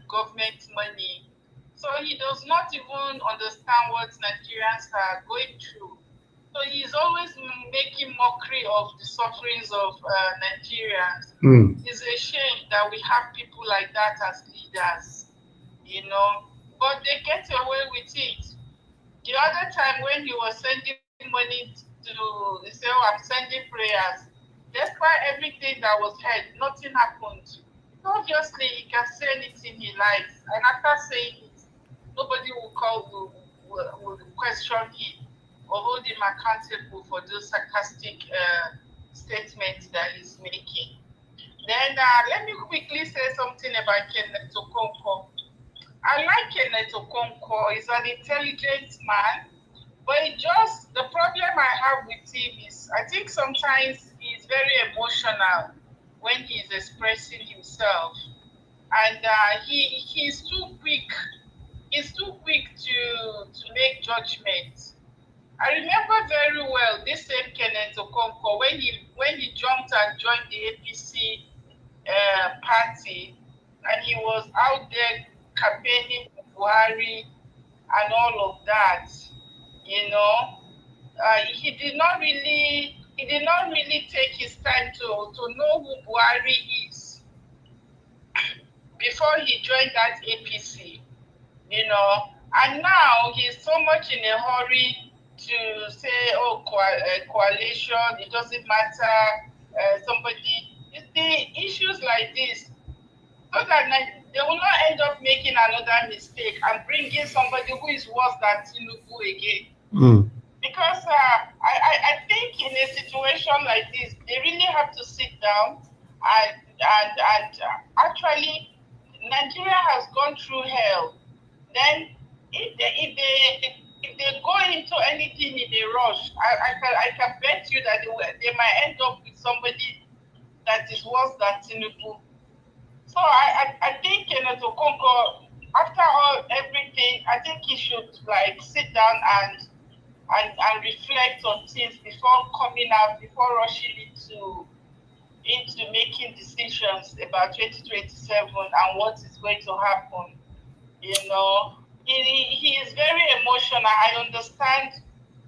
government money. So he does not even understand what Nigerians are going through. So he's always making mockery of the sufferings of Nigerians. It's a shame that we have people like that as leaders, but they get away with it. The other time when he was sending money he said, I'm sending prayers. Despite everything that was heard, nothing happened. Obviously, he can say anything he likes. And after saying it, nobody will question him or hold him accountable for those sarcastic statements that he's making. Then let me quickly say something about Kenneth Okonkwo. I like Kenneth Okonkwo. He's an intelligent man, but the problem I have with him is I think sometimes he's very emotional when he's expressing himself, and he's too quick. He's too quick to make judgments. I remember very well this same Kenneth Okonkwo when he jumped and joined the APC party, and he was out there campaigning for Buhari and all of that. He did not really take his time to know who Buhari is before he joined that APC. And now he's so much in a hurry to say, coalition, it doesn't matter, somebody. The issues like this, so that they will not end up making another mistake and bringing somebody who is worse than Tinubu again. Because I think in a situation like this, they really have to sit down and actually, Nigeria has gone through hell. Then if they go into anything everything in a rush. I can bet you that they might end up with somebody that is worse than Tinubu. So I think Kenneth Okonkwo, after everything, I think he should like sit down and reflect on things before coming out, before rushing into making decisions about 2027 and what is going to happen. You know, he is very emotional. I understand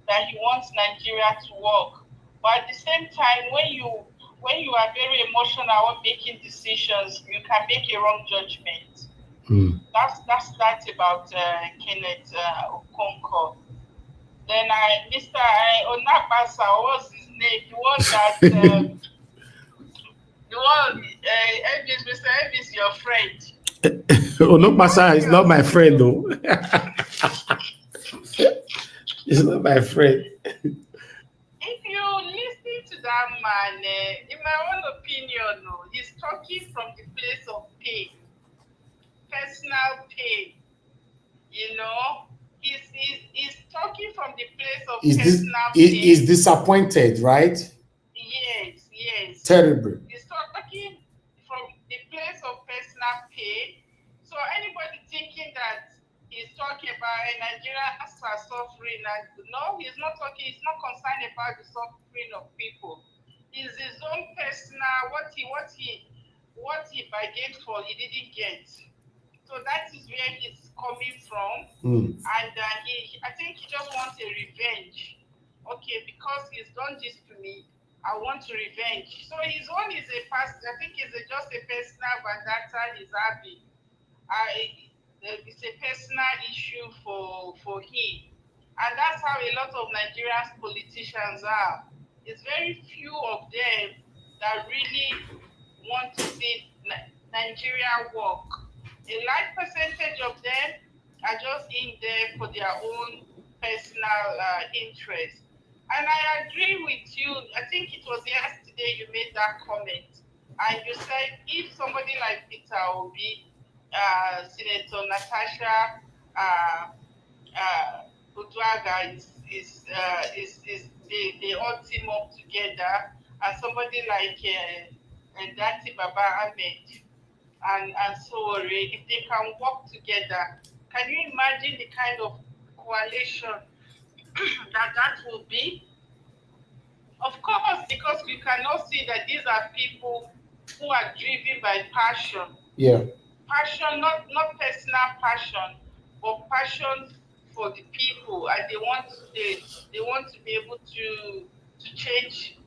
that he wants Nigeria to work, but at the same time, when you are very emotional when making decisions, you can make a wrong judgment. That's that about Kenneth Okonkwo. Then Mr. Onabasa, what's his name? The one that the one Elvis, Mr. Elvis, your friend. Onokpasa is not my friend, though. He's not my friend. If you listen to that man, in my own opinion, he's talking from the place of pain, personal pain. You know, he's talking from the place of personal pain. He's disappointed, right? Yes. Terrible. He's talking from the place of personal pain. So anybody thinking that he's talking about Nigerians are suffering, and no, he's not talking. He's not concerned about the suffering of people. It's his own personal what he bargained for, he didn't get. So that is where he's coming from, and I think he just wants a revenge. Okay, because he's done this to me, I want to revenge. So his own is I think it's just a personal vendetta he's having. It's a personal issue for him, and that's how a lot of Nigerian politicians are. It's very few of them that really want to see Nigeria work. A large percentage of them are just in there for their own personal interest. And I agree with you. I think it was yesterday you made that comment, and you said if somebody like Peter Obi, Senator Natasha Uduaga they all team up together, and somebody like Ndati Baba Ahmed and Sowore, if they can work together, can you imagine the kind of coalition that will be? Of course, because you cannot see that these are people who are driven by passion. Yeah. Passion, not personal passion, but passion for the people, and they want to be able to change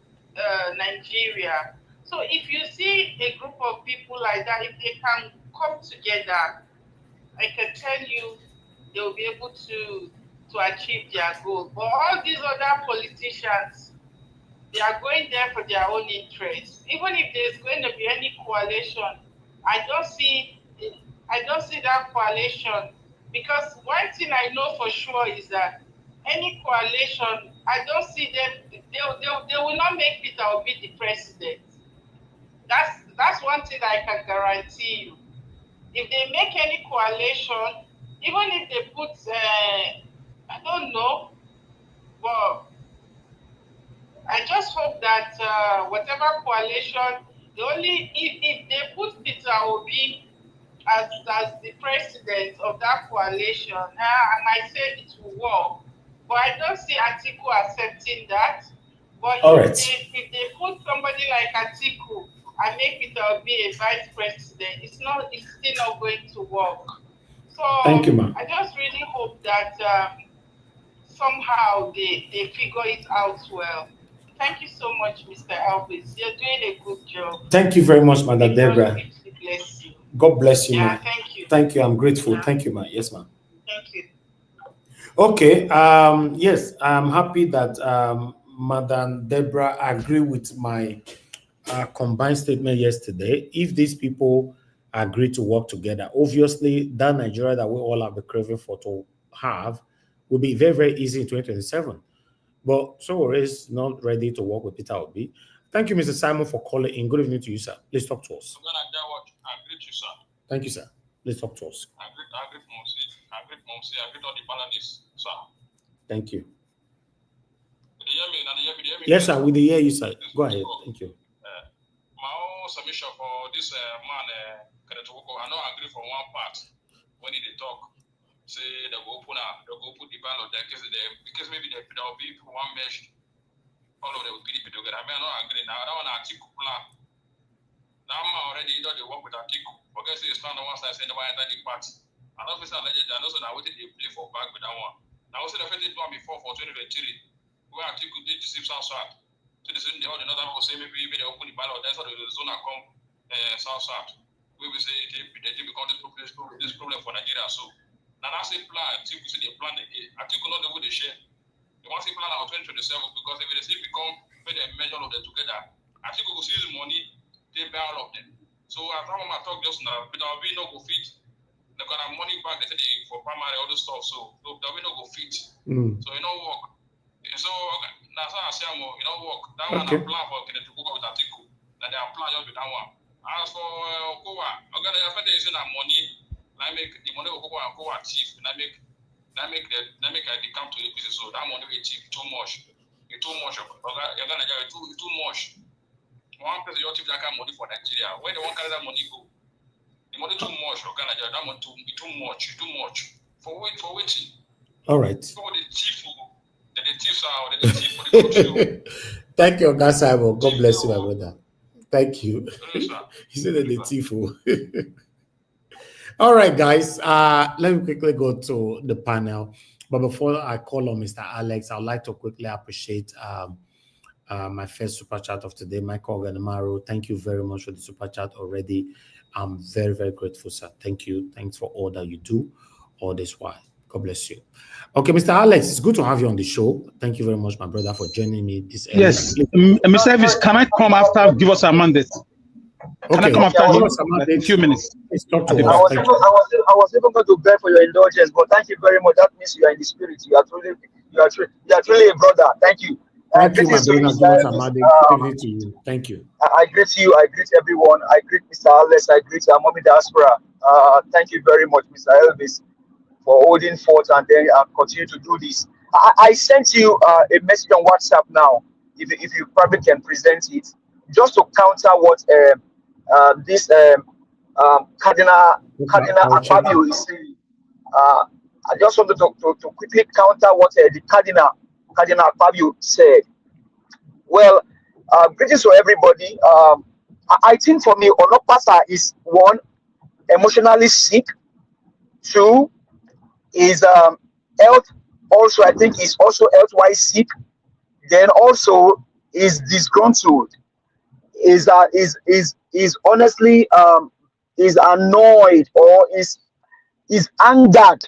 Nigeria. So if you see a group of people like that, if they can come together, I can tell you they will be able to achieve their goal. But all these other politicians, they are going there for their own interests. Even if there's going to be any coalition, I don't see that coalition, because one thing I know for sure is that any coalition, I don't see them. They will not make Peter Obi the president. That's one thing I can guarantee you. If they make any coalition, even if they put, I don't know, but I just hope that whatever coalition, if they put Peter Obi as the president of that coalition, I might say it will work. But I don't see Atiku accepting that. But if they put somebody like Atiku and make Peter Obi a vice president, it's still not going to work. So thank you, ma'am. I just really hope that somehow they figure it out well. Thank you so much, Mr. Alvis. You're doing a good job. Thank you very much, Madam Deborah. Bless you. God bless you, Yeah, ma'am. thank you. Thank you. I'm grateful. Yeah. Thank you, ma'am. Yes, ma'am. Thank you. Okay. Yes, I'm happy that Madam Deborah agreed with my combined statement yesterday. If these people agree to work together, obviously that Nigeria that we all have been craving for to have will be very, very easy in 2027. But Sowore is not ready to work with Peter Obi. Thank you, Mr. Simon, for calling in. Good evening to you, sir. Please talk to us. I greet you, sir. Thank you, sir. Please talk to us. I greet Momsi. I greet all the panelists, sir. Thank you. Yes, sir. With the hear you, sir. Go ahead. Thank you. My own submission for this man, Kenneth, I know I agree for one part when they talk. Say they go open the ballot because maybe there will be one mesh, all of them will be together. I mean, I know I agree now. That one article plan. Now I'm already they work with article. Because it's not the one side saying the one enter the party. And obviously alleged and also now what they play for back with that one. Now also the first one before for 2023, where article did deceive South. So the same the other will say maybe they open the ballot, that's how the zone come South. We will say they become this problem for Nigeria. So now I say plan, people say they plan again. Article not the way they share. They want to plan out 2027 because if they say become when they measure all of them together, article will see the money, they buy all of them. So as I talk just now, but there will be no go fit. They're gonna have money back, they say for primary all this stuff. So there will be no go fit. So you know work. So that's how I say you know work. That one I plan for Kenneth to go with article. That they are plan just with that one. As for Okonkwo, okay, the first thing is that money. I make the money Okonkwo and Okonkwo achieve, and I make the come to APC. So that money we achieve too much. It's too much. You're gonna get too much. One person you achieve that kind of money for Nigeria. Where they want carry that money go? The money too much. You're gonna get that money too much. Too much. For waiting. All right. So the chief are the chief for the country. Thank you, Oga Simon. God bless you, my brother. Thank you. He said that the Tifo. All right, guys. Let me quickly go to the panel. But before I call on Mr. Alex, I'd like to quickly appreciate my first super chat of today, Michael Ganamaro. Thank you very much for the super chat already. I'm very, very grateful, sir. Thank you. Thanks for all that you do all this while. God bless you. Okay, Mr. Alex, it's good to have you on the show. Thank you very much, my brother, for joining me this early. Yes, Mr. Elvis, can I come after? Give us a mandate. Okay. Can I come after you? In a few minutes. I was even going to beg for your indulgence, but thank you very much. That means you are in the spirit. You are truly a brother. Thank you. Thank you, my brother. Thank you. I greet you. I greet everyone. I greet Mr. Alex. I greet Mommy Diaspora. Thank you very much, Mr. Elvis, for holding forth and then continue to do this. I sent you a message on WhatsApp now. If you probably can present it, just to counter what this Cardinal Akpabio is saying. I just wanted to quickly counter what the Cardinal Akpabio said. Well, greetings to everybody. I think for me, Onokpasa is one, emotionally sick. Two, is health. Also, I think he's also health-wise sick. Then also is disgruntled. Is honestly is annoyed or is angered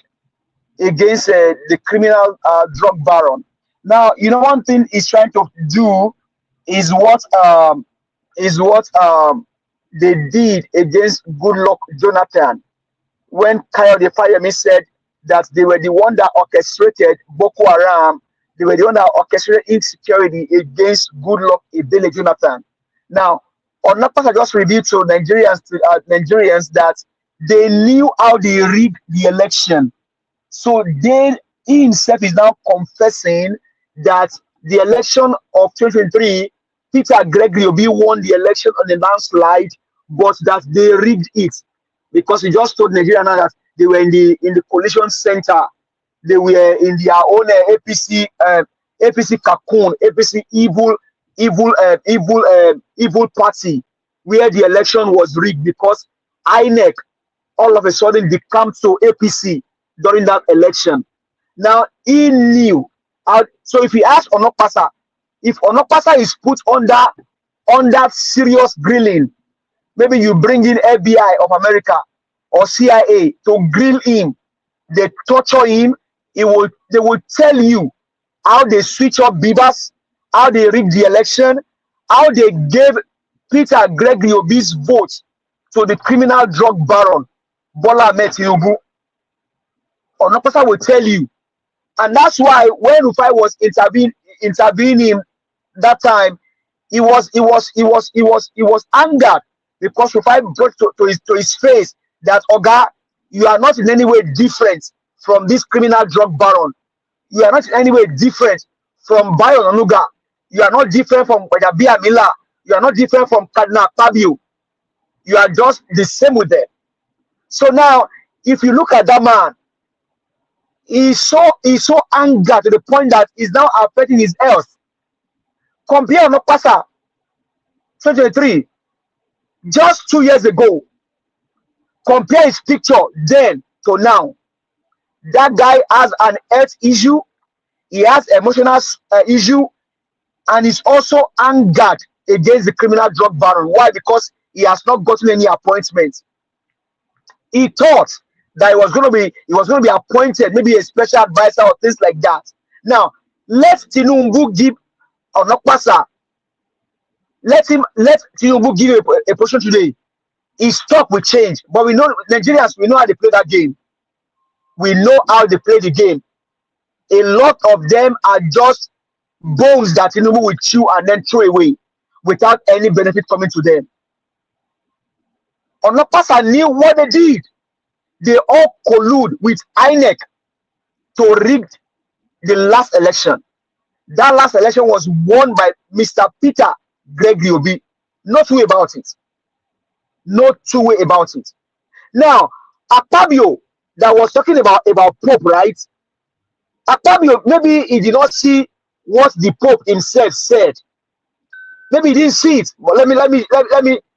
against the criminal drug baron. Now, you know, one thing he's trying to do is what they did against Goodluck Jonathan when Kyle the Fayemi said that they were the one that orchestrated Boko Haram. They were the one that orchestrated insecurity against Goodluck Ebele Jonathan. Now, Onakpasa just revealed to Nigerians that they knew how they rigged the election. So he himself is now confessing that the election of 2023, Peter Gregory Obi won the election on a landslide, but that they rigged it because he just told Nigeria now that they were in the coalition center. They were in their own APC cocoon, APC evil party, where the election was rigged because INEC all of a sudden decamped to APC during that election. Now he knew. So if he asked Onokpasa, if Onokpasa is put under serious grilling, maybe you bring in FBI of America or CIA to grill him, they torture him, they will tell you how they switch up Bivas, how they rigged the election, how they gave Peter Gregory Obi's vote to the criminal drug baron, Bola Ahmed Tinubu. Onokpasa will tell you. And that's why when Rufai was intervening that time, he was angered because Rufai brought to his face that, Oga, you are not in any way different from this criminal drug baron. You are not in any way different from Bayo Onuga. You are not different from Kwajabia Miller. You are not different from Akpabio. You are just the same with them. So now, if you look at that man, he's so angered to the point that he's now affecting his health. Compare Nopasa 2023, just 2 years ago. Compare his picture then to now. That guy has an health issue. He has emotional issue, and he's also angered against the criminal drug baron. Why? Because he has not gotten any appointment. He thought that he was going to be appointed, maybe a special advisor or things like that. Now, let Tinubu give Onokpasa. Let Tinubu give a position today. His talk will change, but we know Nigerians. We know how they play that game. We know how they play the game. A lot of them are just bones that Tinubu will chew and then throw away without any benefit coming to them. Onokpasa knew what they did. They all collude with INEC to rig the last election. That last election was won by Mr. Peter Gregory Obi. No two way about it. No two way about it. Now, Akpabio that was talking about Pope, right? Akpabio, maybe he did not see what the Pope himself said. Maybe he didn't see it. But let me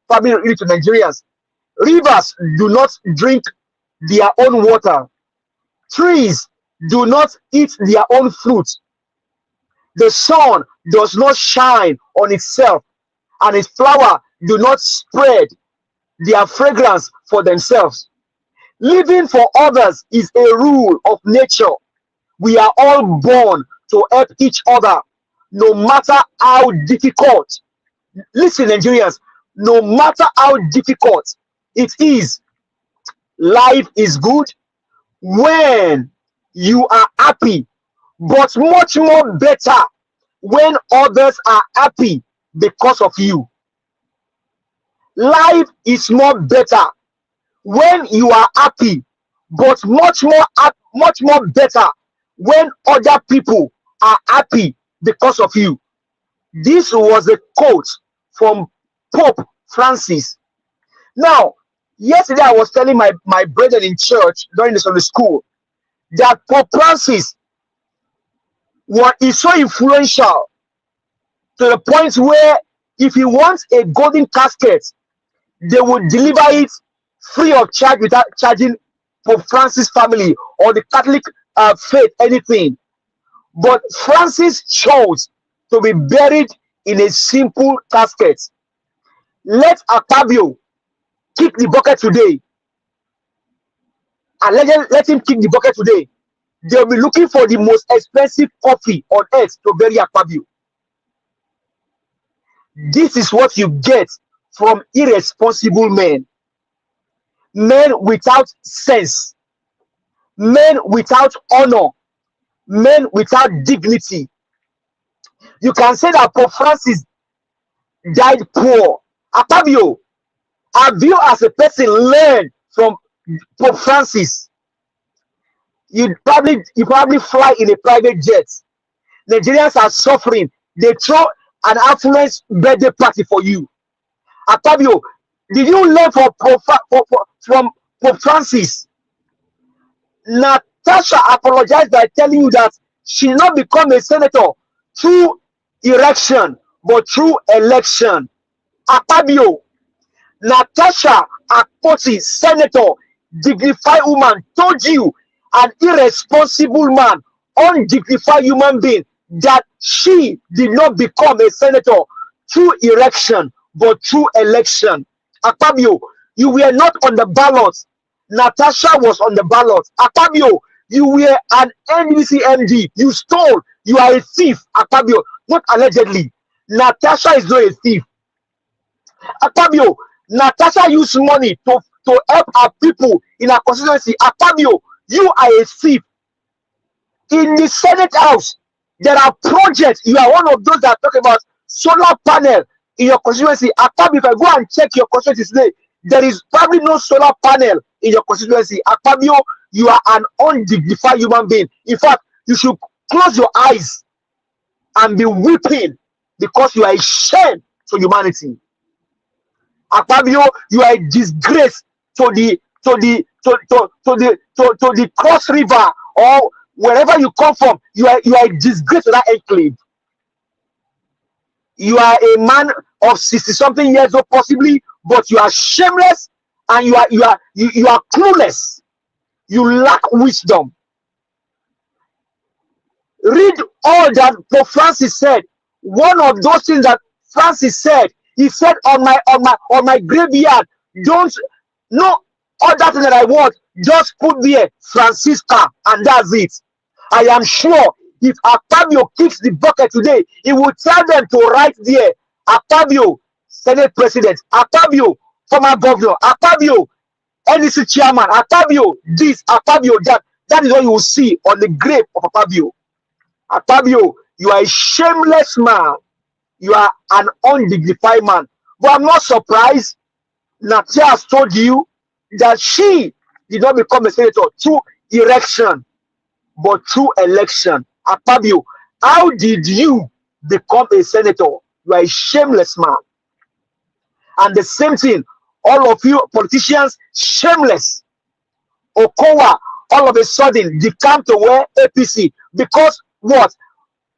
probably read it to Nigerians. Rivers do not drink their own water. Trees do not eat their own fruit. The sun does not shine on itself, and its flower do not spread their fragrance for themselves. Living for others is a rule of nature. We are all born to help each other, no matter how difficult. Listen, Nigerians, no matter how difficult it is, life is good when you are happy, but much more better when others are happy because of you. Life is more better when you are happy, but much more better when other people are happy because of you. This was a quote from Pope Francis. Now, yesterday I was telling my brethren in church during the Sunday school that Pope Francis is so influential to the point where if he wants a golden casket, they would deliver it free of charge without charging Pope Francis' family or the Catholic faith anything. But Francis chose to be buried in a simple casket. Let Akpabio kick the bucket today, and let him kick the bucket today. They'll be looking for the most expensive coffee on earth to bury Akpabio. This is what you get from irresponsible men. Men without sense. Men without honor. Men without dignity. You can say that Pope Francis died poor. Akpabio, have you as a person learned from Pope Francis? You probably fly in a private jet. Nigerians are suffering. They throw an affluence birthday party for you. Akpabio, did you learn from Pope Francis? Natasha apologized by telling you that she did not become a senator through election, but through election. Akpabio, Natasha Akpoti, senator, dignified woman, told you, an irresponsible man, undignified human being, that she did not become a senator through election, but through election. Akpabio, you were not on the ballot. Natasha was on the ballot. Akpabio, you were an NBC MD. You stole. You are a thief. Akpabio, not allegedly. Natasha is not a thief. Akpabio, Natasha used money to help our people in our constituency. Akpabio, you are a thief. In the Senate House, there are projects. You are one of those that talk about solar panel in your constituency. Akpabio, if I go and check your constituency today, there is probably no solar panel in your constituency. Akpabio, you are an undignified human being. In fact, you should close your eyes and be weeping because you are a shame to humanity. Akpabio, you are a disgrace to the Cross River or wherever you come from. You are a disgrace to that enclave. You are a man of 60-something years old, possibly, but you are shameless and you are clueless. You lack wisdom. Read all that Pope Francis said. One of those things that Francis said, he said, on my graveyard, don't no other thing that I want, just put there Francisca, and that's it. I am sure if Akpabio kicks the bucket today, he will tell them to write there Akpabio, Senate President, Akpabio, former governor, Akpabio, NEC chairman, Akpabio, this, Akpabio, that. That is what you will see on the grave of Akpabio. Akpabio, you are a shameless man. You are an undignified man. But I'm not surprised. Natia has told you that she did not become a senator through election, but through election. Akpabio, how did you become a senator? You are a shameless man. And the same thing, all of you politicians, shameless. Okonkwo, all of a sudden, decamp to where APC, because what?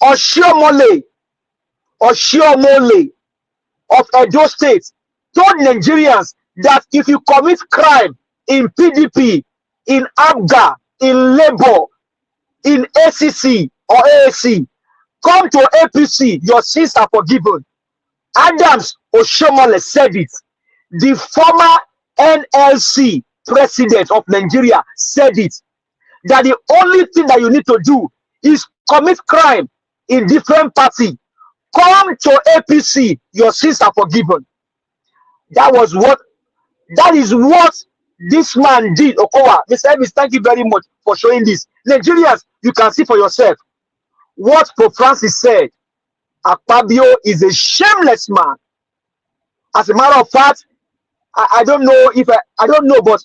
Oshiomole of Edo State told Nigerians that if you commit crime in PDP, in ABGA, in Labour, in ACC or AAC, come to APC, your sins are forgiven. Adams Oshiomole said it. The former NLC president of Nigeria said it. That the only thing that you need to do is commit crime in different party. Come to APC, your sins are forgiven. That is what this man did. Okonkwo, Mr. Elvis, thank you very much for showing this. Nigerians, you can see for yourself what Pope Francis said. Akpabio is a shameless man. As a matter of fact, I don't know if I don't know, but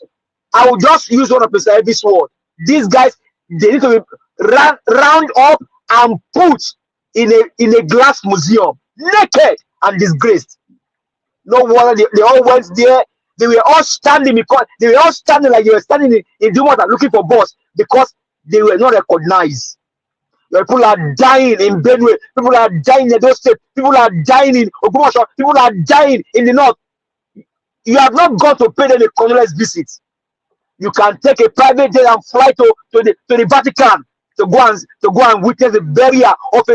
I will just use one of Mr. Elvis' words. These guys, they need to be round up and put in a glass museum, naked and disgraced. No wonder they all went there. They were all standing because they were all standing like they were standing in Dumota looking for boss because they were not recognized. People are dying in Benue. People are dying in Edo State. People are dying in Okonkwo. People are dying in the north. You have not gone to pay them a condolence visit. You can take a private jet and fly to the Vatican to go and witness the burial of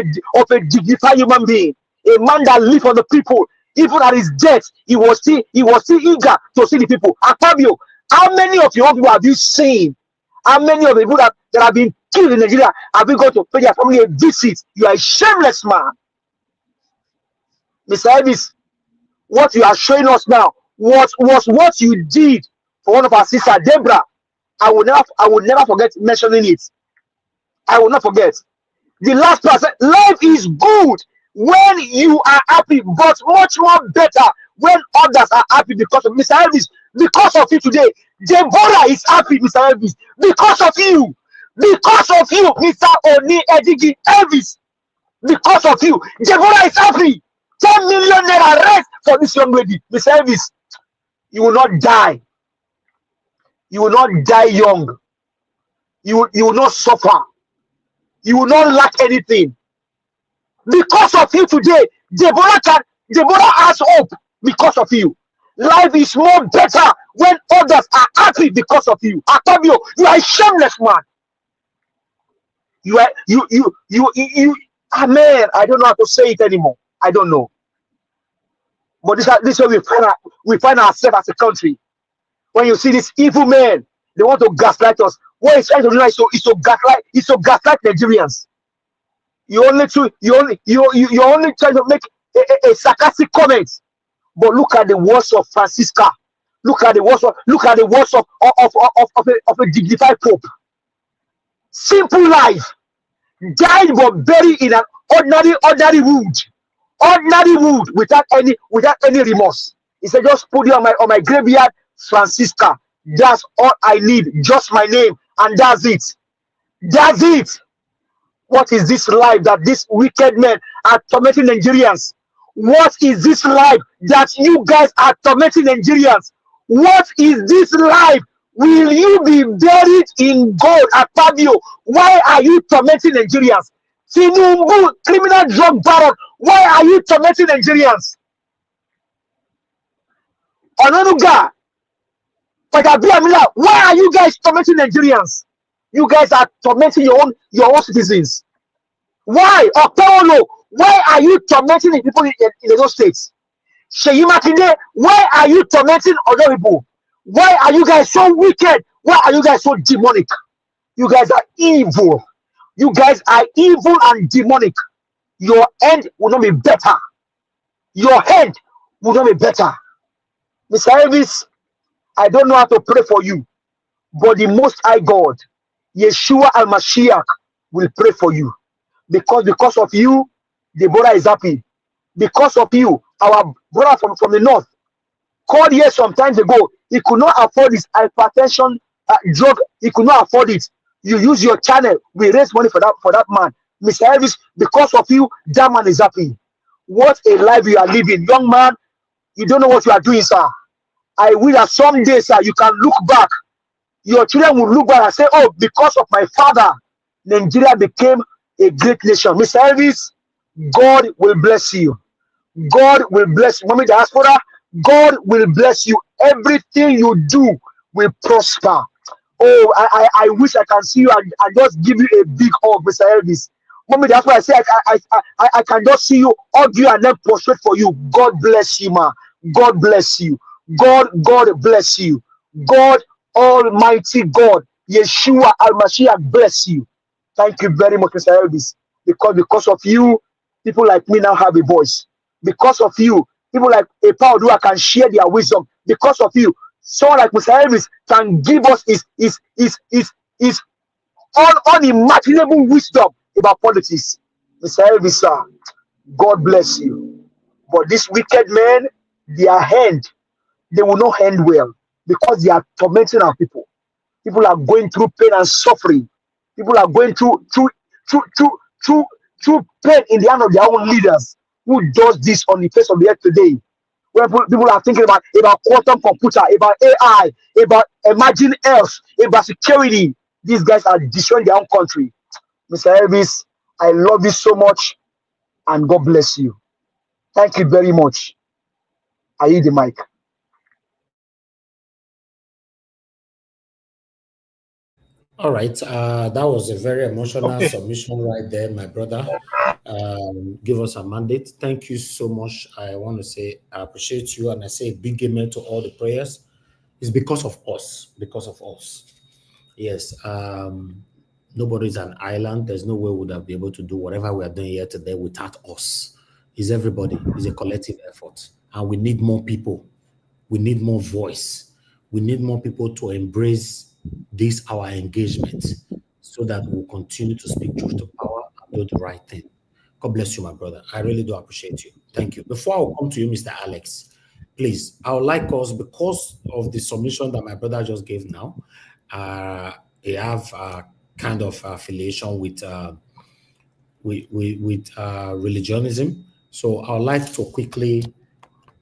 a dignified human being, a man that lived for the people. Even at his death, he was still eager to see the people. Akpabio, how many of your people have you seen? How many of the people that have been killed in Nigeria have you gone to pay their family a visit? You are a shameless man. Mr. Elvis, what you are showing us now was what you did for one of our sisters, Deborah. I will never forget mentioning it. I will not forget. The last person, life is good when you are happy, but much more better when others are happy because of Mr. Elvis. Because of you today, Deborah is happy, Mr. Elvis. Because of you, Mr. Oni Edigi Elvis. Because of you, Deborah is happy. 10 million naira rest for this young lady, Mr. Elvis. You will not die. You will not die young. You will not suffer. You will not lack anything. Because of you today, Deborah has hope because of you. Life is more better when others are happy because of you. Akpabio, you are a shameless man. Amen. I don't know how to say it anymore. I don't know. But this is where we find ourselves as a country. When you see these evil men, they want to gaslight us. What he's trying to do now is to gaslight Nigerians. You're only trying to make a sarcastic comment. But look at the words of Francisca. Look at the words of a dignified pope. Simple life. Died but buried in an ordinary wood. Ordinary wood without any remorse. He said, just put it on my graveyard, Francisca. That's all I need. Just my name. And that's it. That's it. What is this life that these wicked men are tormenting Nigerians? What is this life that you guys are tormenting Nigerians? What is this life? Will you be buried in gold, Akpabio? Why are you tormenting Nigerians? Tinubu, criminal drug baron, why are you tormenting Nigerians? Onanuga, Pagabia, why are you guys tormenting Nigerians? You guys are tormenting your own citizens. Why? Okpolo, why are you tormenting the people in those states? Sheyi Makinde, why are you tormenting other people? Why are you guys so wicked? Why are you guys so demonic? You guys are evil. You guys are evil and demonic. Your end will not be better. Your end will not be better. Mr. Elvis, I don't know how to pray for you, but the Most High God, Yeshua al-Mashiach, will pray for you. Because of you, the brother is happy. Because of you, our brother from the north called here some time ago. He could not afford this hypertension drug. He could not afford it. You use your channel. We raise money for that man. Mr. Elvis, because of you, that man is happy. What a life you are living. Young man, you don't know what you are doing, sir. I wish that someday, sir, you can look back. Your children will look back and say, oh, because of my father, Nigeria became a great nation. Mr. Elvis, God will bless you. God will bless you. Mommy Diaspora, God will bless you. Everything you do will prosper. Oh, I wish I can see you and just give you a big hug, Mr. Elvis. Mommy Diaspora, I say I can just see you, hug you, and then prostrate for you. God bless you, ma. God bless you. God bless you. God, Almighty God, Yeshua al-Mashiach, bless you. Thank you very much, Mr. Elvis. Because of you, people like me now have a voice. Because of you, people like a power can share their wisdom. Because of you, someone like Mr. Elvis can give us his unimaginable wisdom about politics. Mr. Elvis, sir, God bless you. But this wicked men, their hand, they will not end well because they are tormenting our people. People are going through pain and suffering. People are going through pain in the hand of their own leaders. Who does this on the face of the earth today? When people are thinking about quantum computer, about AI, about emerging health, about security. These guys are destroying their own country. Mr. Elvis, I love you so much, and God bless you. Thank you very much. I yield the mic. All right, that was a very emotional submission right there, my brother. Give us a mandate. Thank you so much. I want to say I appreciate you, and I say a big amen to all the prayers. It's because of us, Yes, nobody's an island. There's no way we would have been able to do whatever we are doing here today without us. It's everybody. It's a collective effort, and we need more people. We need more voice. We need more people to embrace this our engagement so that we'll continue to speak truth to power and do the right thing. God bless you, my brother. I really do appreciate you. Thank you. Before I come to you, Mr. Alex, please, I would like us, because of the submission that my brother just gave now, they have a kind of affiliation with religionism. So I would like to quickly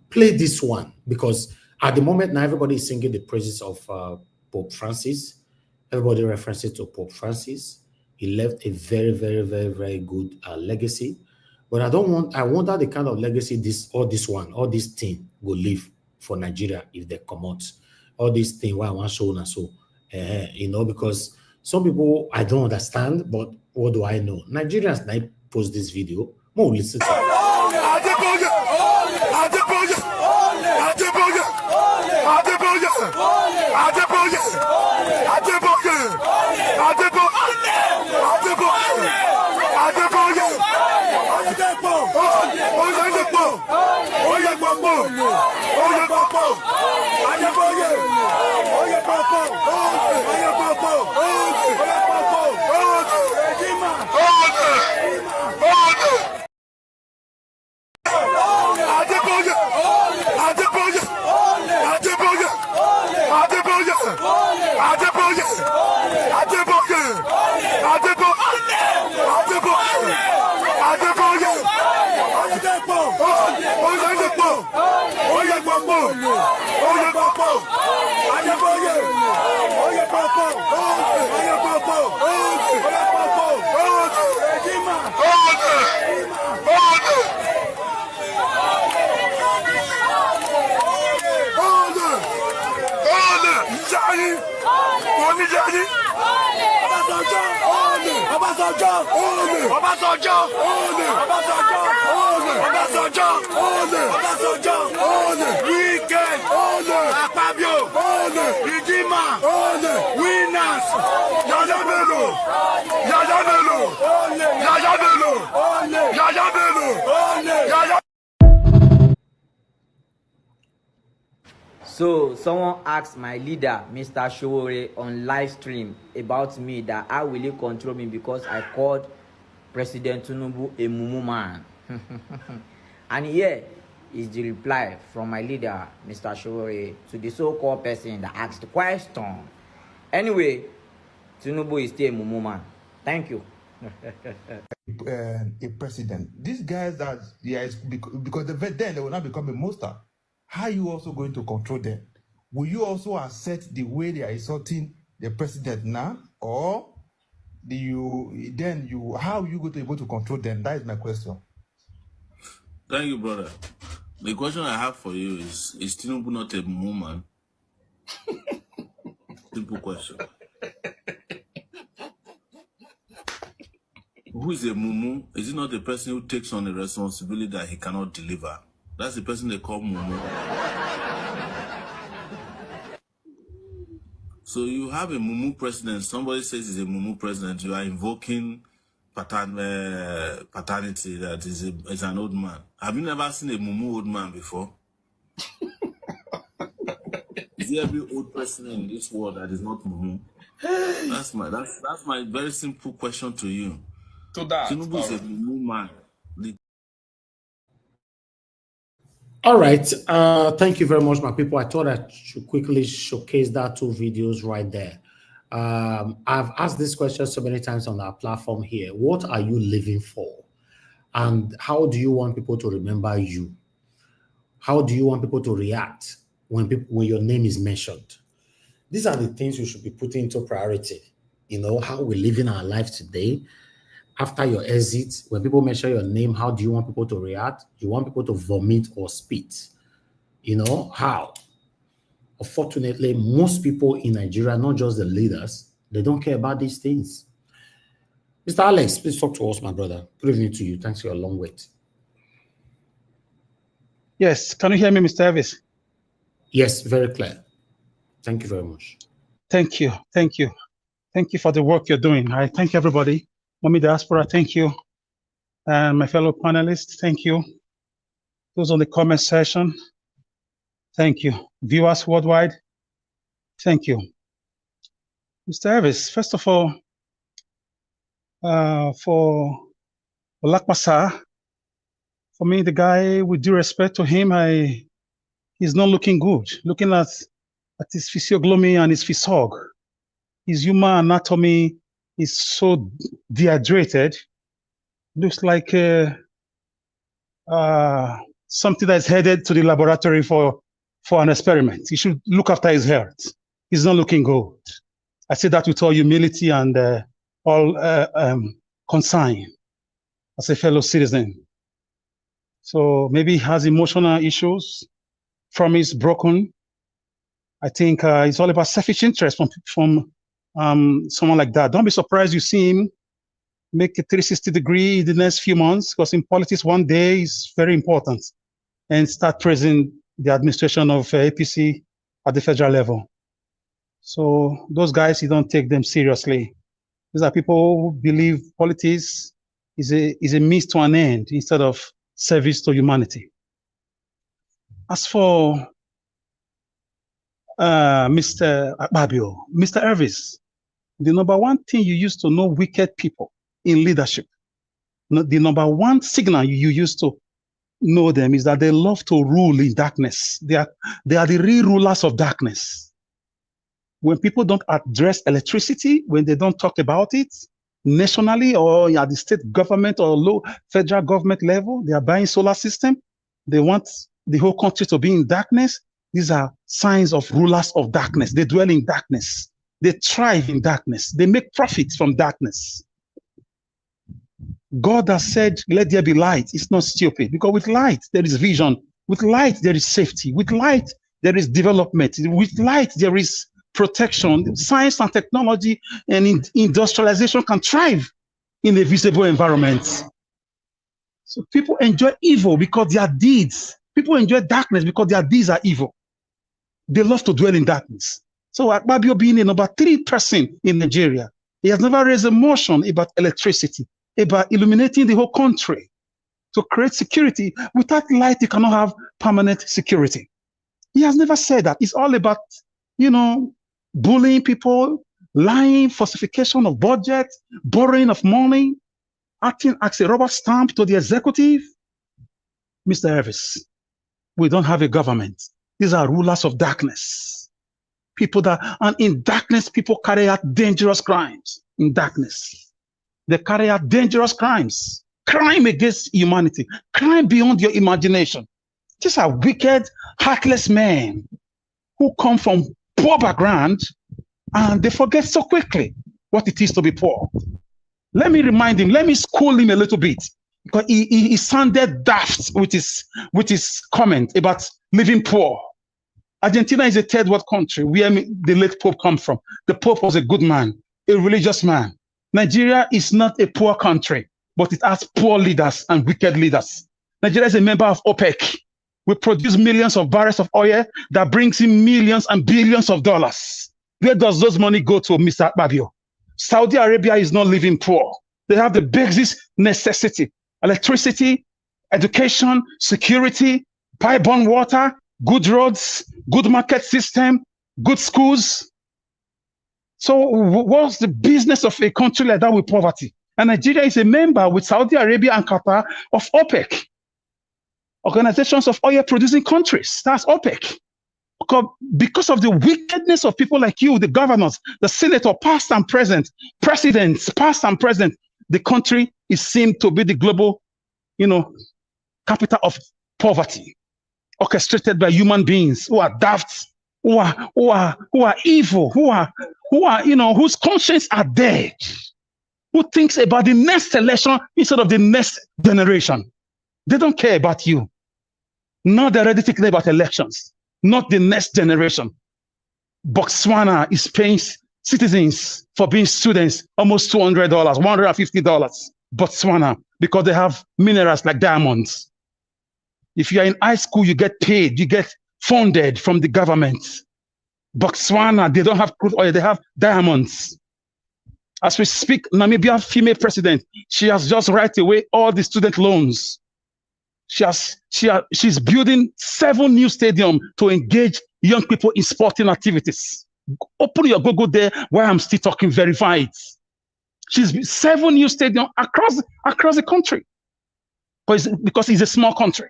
play this one, because at the moment now everybody is singing the praises of Pope Francis. Everybody references to Pope Francis. He left a very, very, very, very good legacy. But I wonder the kind of legacy this thing will leave for Nigeria if they come out. All these things, why I want to show and so, because some people I don't understand, but what do I know? Nigerians now post this video. More listen to it. Weekend, Akpabio, Ijima, winners, Yaya Bello, Yaya Bello, Yaya Bello, Yaya Bello, Yaya. So someone asked my leader, Mr. Showore, on live stream about me that how will he control me because I called President Tinubu a mumu man. And here is the reply from my leader, Mr. Showore, to the so-called person that asked the question. Anyway, Tinubu is still a mumu man. Thank you. A president. These guys that because then they will not become a monster. How are you also going to control them? Will you also accept the way they are insulting the president now, or how are you going to be able to control them? That is my question. Thank you, brother. The question I have for you is Tinubu not a woman? Simple question. Who is a mumu? Is it not the person who takes on the responsibility that he cannot deliver? That's the person they call mumu. So you have a mumu president. Somebody says he's a mumu president. You are invoking paternity that is an old man. Have you never seen a mumu old man before? Is there every old person in this world that is not mumu? That's my very simple question to you. To that, Tinubu is a mumu man. All right. Thank you very much, my people. I thought I should quickly showcase that 2 videos right there. I've asked this question so many times on our platform here. What are you living for? And how do you want people to remember you? How do you want people to react when your name is mentioned? These are the things you should be putting into priority. You know, how we're living our life today. After your exit, when people mention your name, how do you want people to react? You want people to vomit or spit? You know, how? Unfortunately, most people in Nigeria, not just the leaders, they don't care about these things. Mr. Alex, please talk to us, my brother. Good evening to you. Thanks for your long wait. Yes, can you hear me, Mr. Elvis? Yes, very clear. Thank you very much. Thank you. Thank you. Thank you for the work you're doing. I thank everybody. Mommy Diaspora, thank you. And my fellow panelists, thank you. Those on the comment section, thank you. Viewers worldwide, thank you. Mr. Elvis, first of all, for Olakpasa, for me, the guy, with due respect to him, he's not looking good. Looking at his physiognomy and his physog, his human anatomy is so dehydrated. Looks like something that's headed to the laboratory for an experiment. He should look after his health. He's not looking good. I say that with all humility and all concern as a fellow citizen. So maybe he has emotional issues, promise broken. I think it's all about selfish interest from someone like that. Don't be surprised you see him make a 360-degree in the next few months, because in politics, one day is very important, and start praising the administration of APC at the federal level. So those guys, you don't take them seriously. These are people who believe politics is a means to an end instead of service to humanity. As for Mr. Akpabio, Mr. Elvis, the number one thing you used to know wicked people in leadership, the number one signal you used to know them is that they love to rule in darkness. They are the real rulers of darkness. When people don't address electricity, when they don't talk about it nationally or at the state government or low federal government level, they are buying solar system. They want the whole country to be in darkness. These are signs of rulers of darkness. They dwell in darkness. They thrive in darkness. They make profits from darkness. God has said, let there be light. It's not stupid, because with light, there is vision. With light, there is safety. With light, there is development. With light, there is protection. Science and technology and industrialization can thrive in a visible environment. So people enjoy evil because their deeds. People enjoy darkness because their deeds are evil. They love to dwell in darkness. So Akpabio being a number 3 person in Nigeria, he has never raised a motion about electricity, about illuminating the whole country to create security. Without light, you cannot have permanent security. He has never said that. It's all about, bullying people, lying, falsification of budget, borrowing of money, acting as a rubber stamp to the executive. Mr. Elvis, we don't have a government. These are rulers of darkness. And in darkness, people carry out dangerous crimes. In darkness, they carry out dangerous crimes. Crime against humanity. Crime beyond your imagination. These are wicked, heartless men who come from poor background and they forget so quickly what it is to be poor. Let me remind him, let me school him a little bit, because he sounded daft with his comment about living poor. Argentina is a third world country where the late Pope comes from. The Pope was a good man, a religious man. Nigeria is not a poor country, but it has poor leaders and wicked leaders. Nigeria is a member of OPEC. We produce millions of barrels of oil that brings in millions and billions of dollars. Where does those money go to, Mr. Akpabio? Saudi Arabia is not living poor. They have the basic necessity: electricity, education, security, pipe-borne water, good roads, good market system, good schools. So what's the business of a country like that with poverty? And Nigeria is a member with Saudi Arabia and Qatar of OPEC, organizations of oil producing countries. That's OPEC. Because of the wickedness of people like you, the governors, the senator, past and present, presidents, past and present, the country is seen to be the global, capital of poverty, orchestrated by human beings who are daft, who are evil, whose conscience are dead, who thinks about the next election instead of the next generation. They don't care about you. Now they're ready to care about elections, not the next generation. Botswana is paying citizens for being students almost $200, $150. Botswana, because they have minerals like diamonds. If you are in high school, you get paid, you get funded from the government. Botswana, they don't have crude oil, they have diamonds. As we speak, Namibia female president, she has just right away all the student loans. She's building 7 new stadiums to engage young people in sporting activities. Open your Google there while I'm still talking, verify it. She's 7 new stadiums across the country, because it's a small country.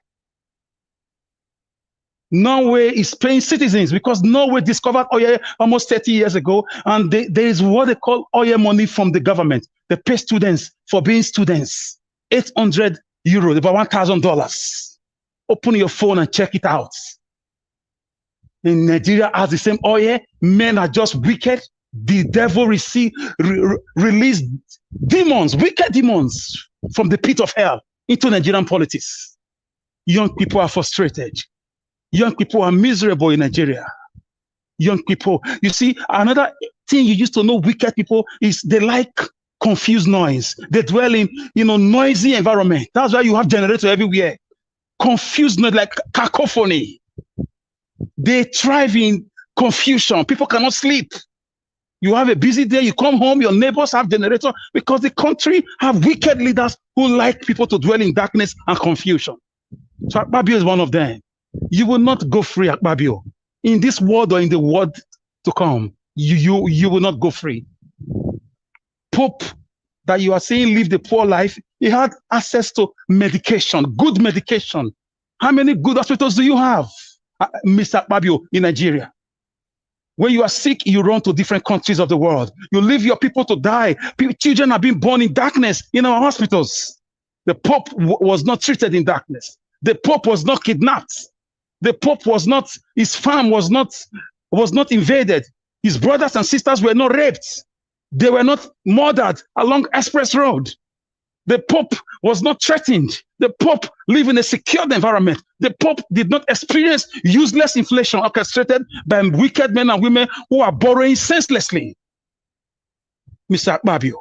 Norway is paying citizens because Norway discovered oil almost 30 years ago, and there is what they call oil money from the government. They pay students for being students, €800, about $1,000. Open your phone and check it out. In Nigeria has the same oil. Men are just wicked. The devil released demons, wicked demons from the pit of hell into Nigerian politics. Young people are frustrated. Young people are miserable in Nigeria. Young people, you see, another thing you used to know wicked people is they like confused noise. They dwell in, noisy environment. That's why you have generators everywhere. Confused noise, like cacophony. They thrive in confusion. People cannot sleep. You have a busy day, you come home, your neighbors have generators, because the country have wicked leaders who like people to dwell in darkness and confusion. So Akpabio is one of them. You will not go free, Akpabio. In this world or in the world to come, you will not go free. Pope that you are saying live the poor life, he had access to medication, good medication. How many good hospitals do you have, Mr. Akpabio, in Nigeria? When you are sick, you run to different countries of the world. You leave your people to die. Children are being born in darkness in our hospitals. The Pope was not treated in darkness. The Pope was not kidnapped. The Pope was not, his farm was not invaded. His brothers and sisters were not raped. They were not murdered along Express Road. The Pope was not threatened. The Pope lived in a secured environment. The Pope did not experience useless inflation orchestrated by wicked men and women who are borrowing senselessly. Mr. Akpabio,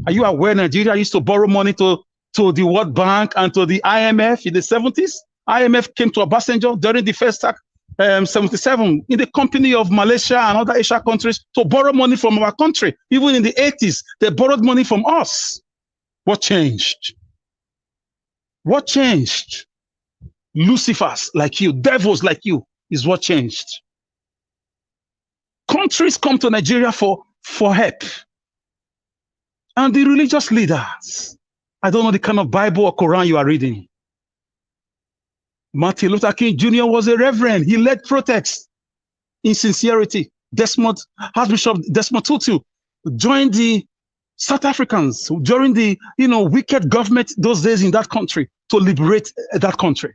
Are you aware Nigeria used to borrow money to the World Bank and to the IMF in the 70s? IMF came to Obasanjo during the first 77 in the company of Malaysia and other Asian countries to borrow money from our country. Even in the 80s, they borrowed money from us. What changed? What changed? Lucifers like you, devils like you is what changed. Countries come to Nigeria for help. And the religious leaders, I don't know the kind of Bible or Quran you are reading. Martin Luther King Jr. was a reverend. He led protests in sincerity. Archbishop Desmond Tutu joined the South Africans during the wicked government those days in that country to liberate that country.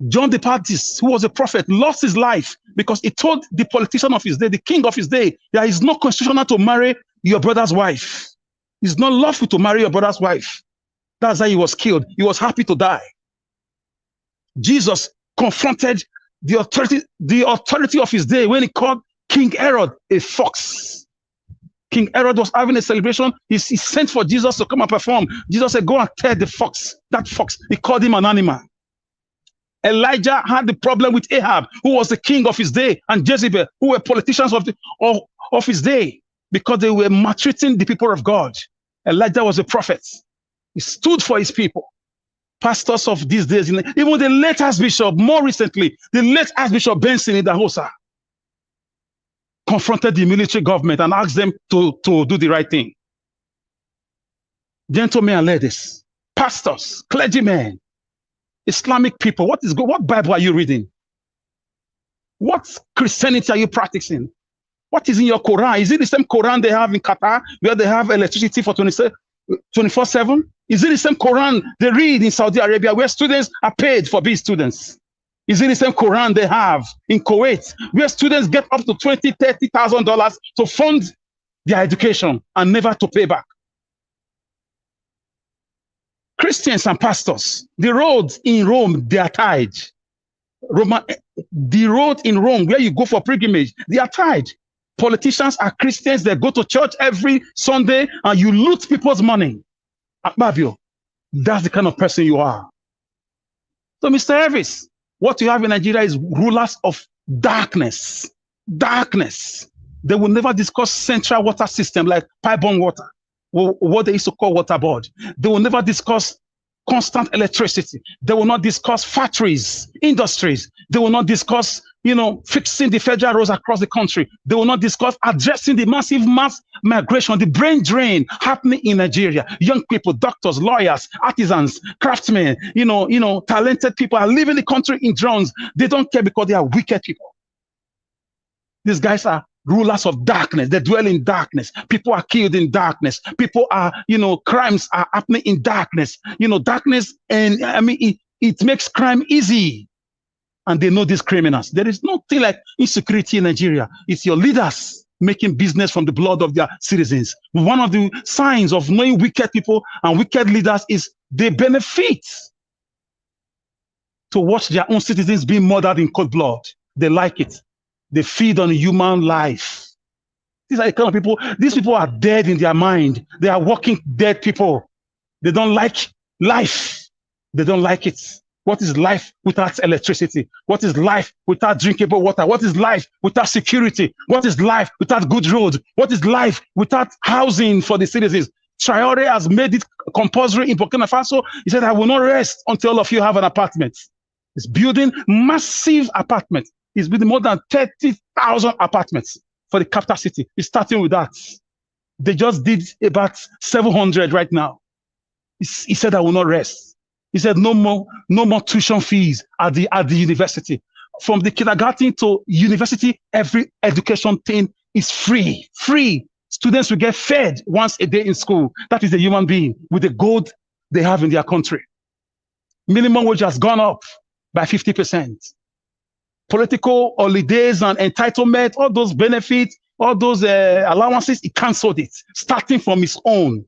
John the Baptist, who was a prophet, lost his life because he told the politician of his day, the king of his day, that it's not constitutional to marry your brother's wife. It's not lawful to marry your brother's wife. That's why he was killed. He was happy to die. Jesus confronted the authority of his day when he called King Herod a fox. King Herod was having a celebration. He sent for Jesus to come and perform. Jesus said, go and tell the fox, that fox. He called him an animal. Elijah had the problem with Ahab, who was the king of his day, and Jezebel, who were politicians of his day, because they were maltreating the people of God. Elijah was a prophet. He stood for his people. Pastors of these days, even the late Archbishop, more recently, the late Archbishop Benson in Dahosa, confronted the military government and asked them to do the right thing. Gentlemen and ladies, pastors, clergymen, Islamic people, what Bible are you reading? What Christianity are you practicing? What is in your Quran? Is it the same Quran they have in Qatar, where they have electricity for 24/7? Is it the same Quran they read in Saudi Arabia, where students are paid for being students? Is it the same Quran they have in Kuwait, where students get up to $20,000, $30,000 to fund their education and never to pay back? Christians and pastors, the roads in Rome, they are tied. The road in Rome, where you go for pilgrimage, they are tied. Politicians are Christians, they go to church every Sunday and you loot people's money. Akpabio, that's the kind of person you are. So, Mr. Elvis, what you have in Nigeria is rulers of darkness. Darkness. They will never discuss central water system like pipe-borne water, what they used to call water board. They will never discuss constant electricity. They will not discuss factories, industries. They will not discuss, fixing the federal roads across the country. They will not discuss addressing the massive mass migration, the brain drain happening in Nigeria. Young people, doctors, lawyers, artisans, craftsmen, talented people are leaving the country in drones. They don't care because they are wicked people. These guys are rulers of darkness. They dwell in darkness. People are killed in darkness. People are, crimes are happening in darkness. Darkness, and it makes crime easy. And they know these criminals. There is nothing like insecurity in Nigeria. It's your leaders making business from the blood of their citizens. One of the signs of knowing wicked people and wicked leaders is they benefit to watch their own citizens being murdered in cold blood. They like it. They feed on human life. These are the kind of people, these people are dead in their mind. They are walking dead people. They don't like life. They don't like it. What is life without electricity? What is life without drinkable water? What is life without security? What is life without good roads? What is life without housing for the citizens? Traore has made it compulsory in Burkina Faso. He said, I will not rest until all of you have an apartment. He's building massive apartments. He's building more than 30,000 apartments for the capital city. He's starting with that. They just did about 700 right now. He said, I will not rest. He said, no more tuition fees at the university. From the kindergarten to university, every education thing is free. Free. Students will get fed once a day in school. That is a human being with the gold they have in their country. Minimum wage has gone up by 50%. Political holidays and entitlement, all those benefits, all those allowances, he cancelled it, starting from his own.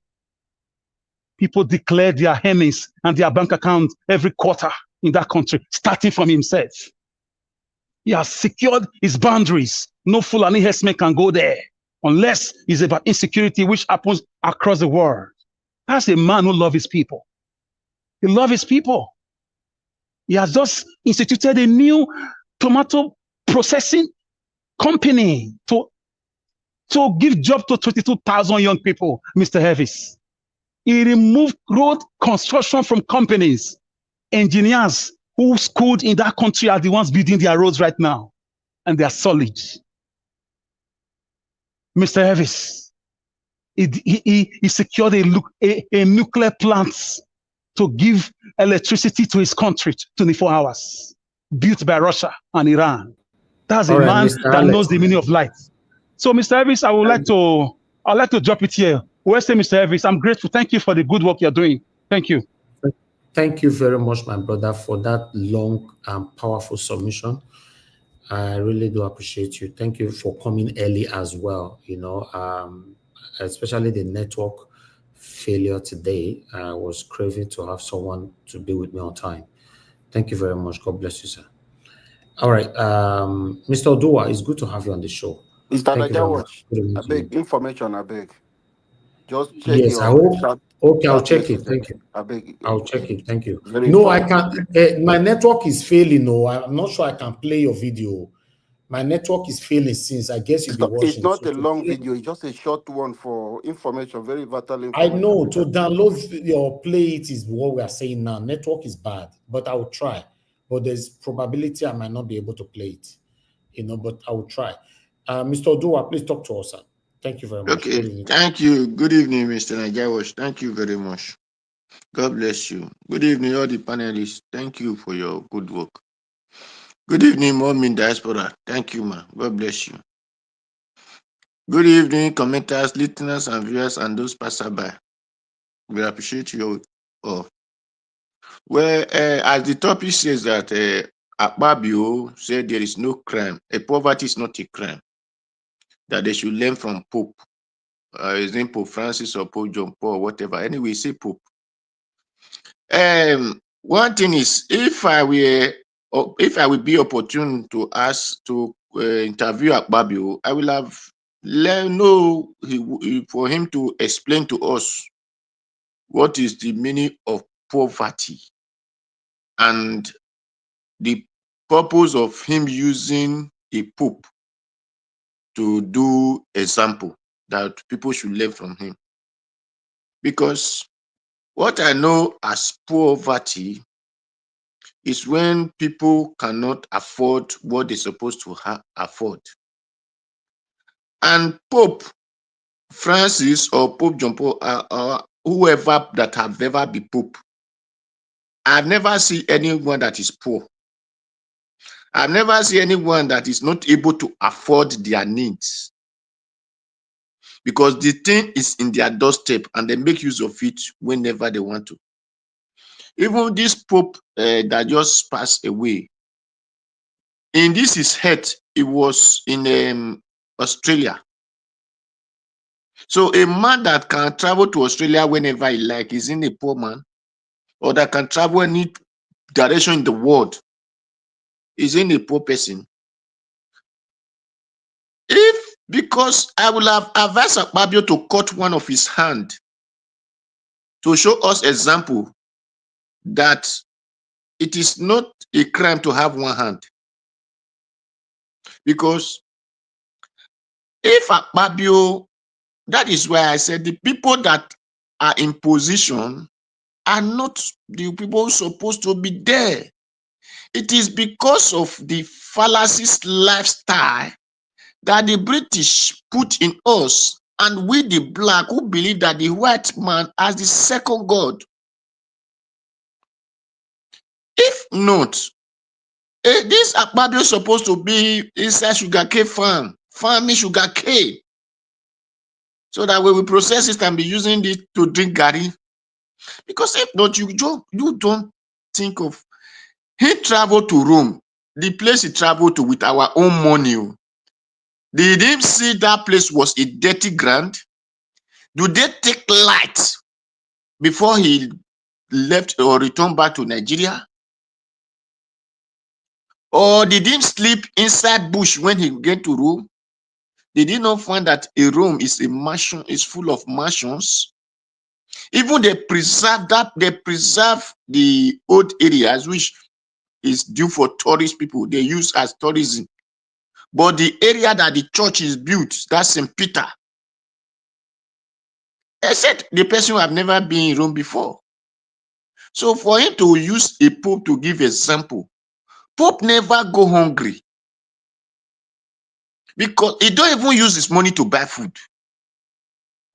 People declare their earnings and their bank account every quarter in that country, starting from himself. He has secured his boundaries. No Fulani herdsmen can go there. unless it's about insecurity, which happens across the world. That's a man who loves his people. He loves his people. He has just instituted a new tomato processing company to give job to 22,000 young people, Mr. Hevis. He removed road construction from companies. Engineers who schooled in that country are the ones building their roads right now, and they are solid. Mr. Hevis, he secured a nuclear plant to give electricity to his country 24 hours, built by Russia and Iran. That's a man that knows the meaning of light. So, Mr. Hevis, I'd like to drop it here. Well, say, Mr. Hevis, I'm grateful. Thank you for the good work you're doing. Thank you. Thank you very much, my brother, for that long and powerful submission. I really do appreciate you. Thank you for coming early as well. You know, especially the network failure today. I was craving to have someone to be with me on time. Thank you very much. God bless you, sir. All right, Mr. Odua, it's good to have you on the show. Mr. Thank you very much. I beg information, I beg. Just check Yes, your I hope. chat. Okay, I'll check it. Thank you. I beg. I'll check it. Thank you. Very No, I important. can't. My network is failing. No, I'm not sure I can play your video. My network is failing since. I guess you'll be It's watching. not So a long video, it's just a short one for information, very vital I information. know to download or play it is what we are saying now. Network is bad, but I will try. But there's probability I might not be able to play it, you know, but I will try. Mr. Odua, please talk to us, sir. Thank you very much. Okay, thank you. Good evening, Mr. Nigerians. Thank you very much. God bless you. Good evening, all the panelists. Thank you for your good work. Good evening, Mom in Diaspora. Thank you, ma. God bless you. Good evening, commenters, listeners, and viewers, and those passerby. We appreciate you all. Well, as the topic says that Akpabio said there is no crime. Poverty is not a crime. That they should learn from Pope. His name Pope Francis or Pope John Paul or whatever. Anyway, say Pope. One thing is, if I will be opportune to ask to interview Akpabio, I will have know for him to explain to us what is the meaning of poverty and the purpose of him using a pope to do example that people should learn from him. Because what I know as poverty is when people cannot afford what they're supposed to afford. And Pope Francis or Pope John Paul or whoever that have ever been Pope, I've never seen anyone that is poor. I've never seen anyone that is not able to afford their needs. Because the thing is in their doorstep and they make use of it whenever they want to. Even this Pope that just passed away, in this his head, it was in Australia. So a man that can travel to Australia whenever he like is in a poor man, or that can travel any direction in the world is in a poor person. Because I will have advised Akpabio to cut one of his hand to show us example that it is not a crime to have one hand. Because if Akpabio, that is why I said the people that are in position are not the people supposed to be there. It is because of the fallacies lifestyle that the British put in us, and we the black who believe that the white man as the second God. If not, this Akpabio is supposed to be inside sugarcane farm, farming sugarcane, so that when we process it and be using it to drink garri. Because if not, you don't think of. He traveled to Rome, the place he traveled to with our own money. Did he see that place was a dirty ground? Do they take light before he left or returned back to Nigeria? Or did he sleep inside bush when he get to Rome? Did you not find that a Rome is a mansion, is full of mansions? Even they preserve the old areas, which is due for tourist people. They use as tourism. But the area that the church is built, that's St. Peter, except the person who have never been in Rome before. So for him to use a pope to give example, Pope never go hungry because he don't even use his money to buy food.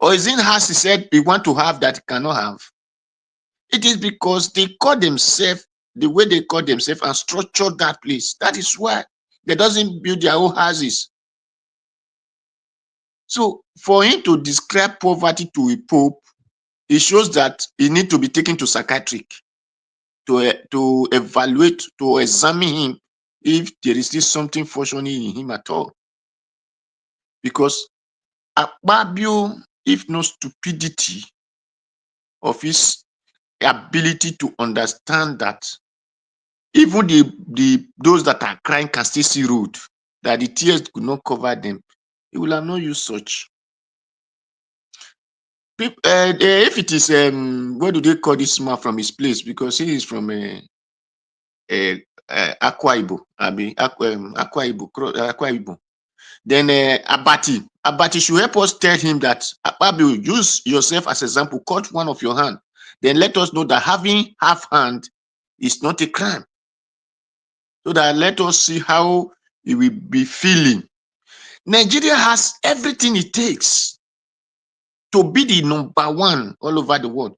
Or is in house he said he want to have that he cannot have. It is because they call themselves the way they call themselves and structure that place. That is why they doesn't build their own houses. So for him to describe poverty to a pope, it shows that he need to be taken to psychiatric to evaluate, to examine him if there is still something functioning in him at all. Because Akpabio, if no stupidity of his ability to understand that even those that are crying can still see road, that the tears could not cover them, he will have not used such. If it is, what do they call this man from his place? Because he is from Akwa Ibom, Akwa Ibom. Then Abati should help us tell him that Akpabio, use yourself as example, cut one of your hand. Then let us know that having half hand is not a crime. So that let us see how he will be feeling. Nigeria has everything it takes to be the #1 all over the world.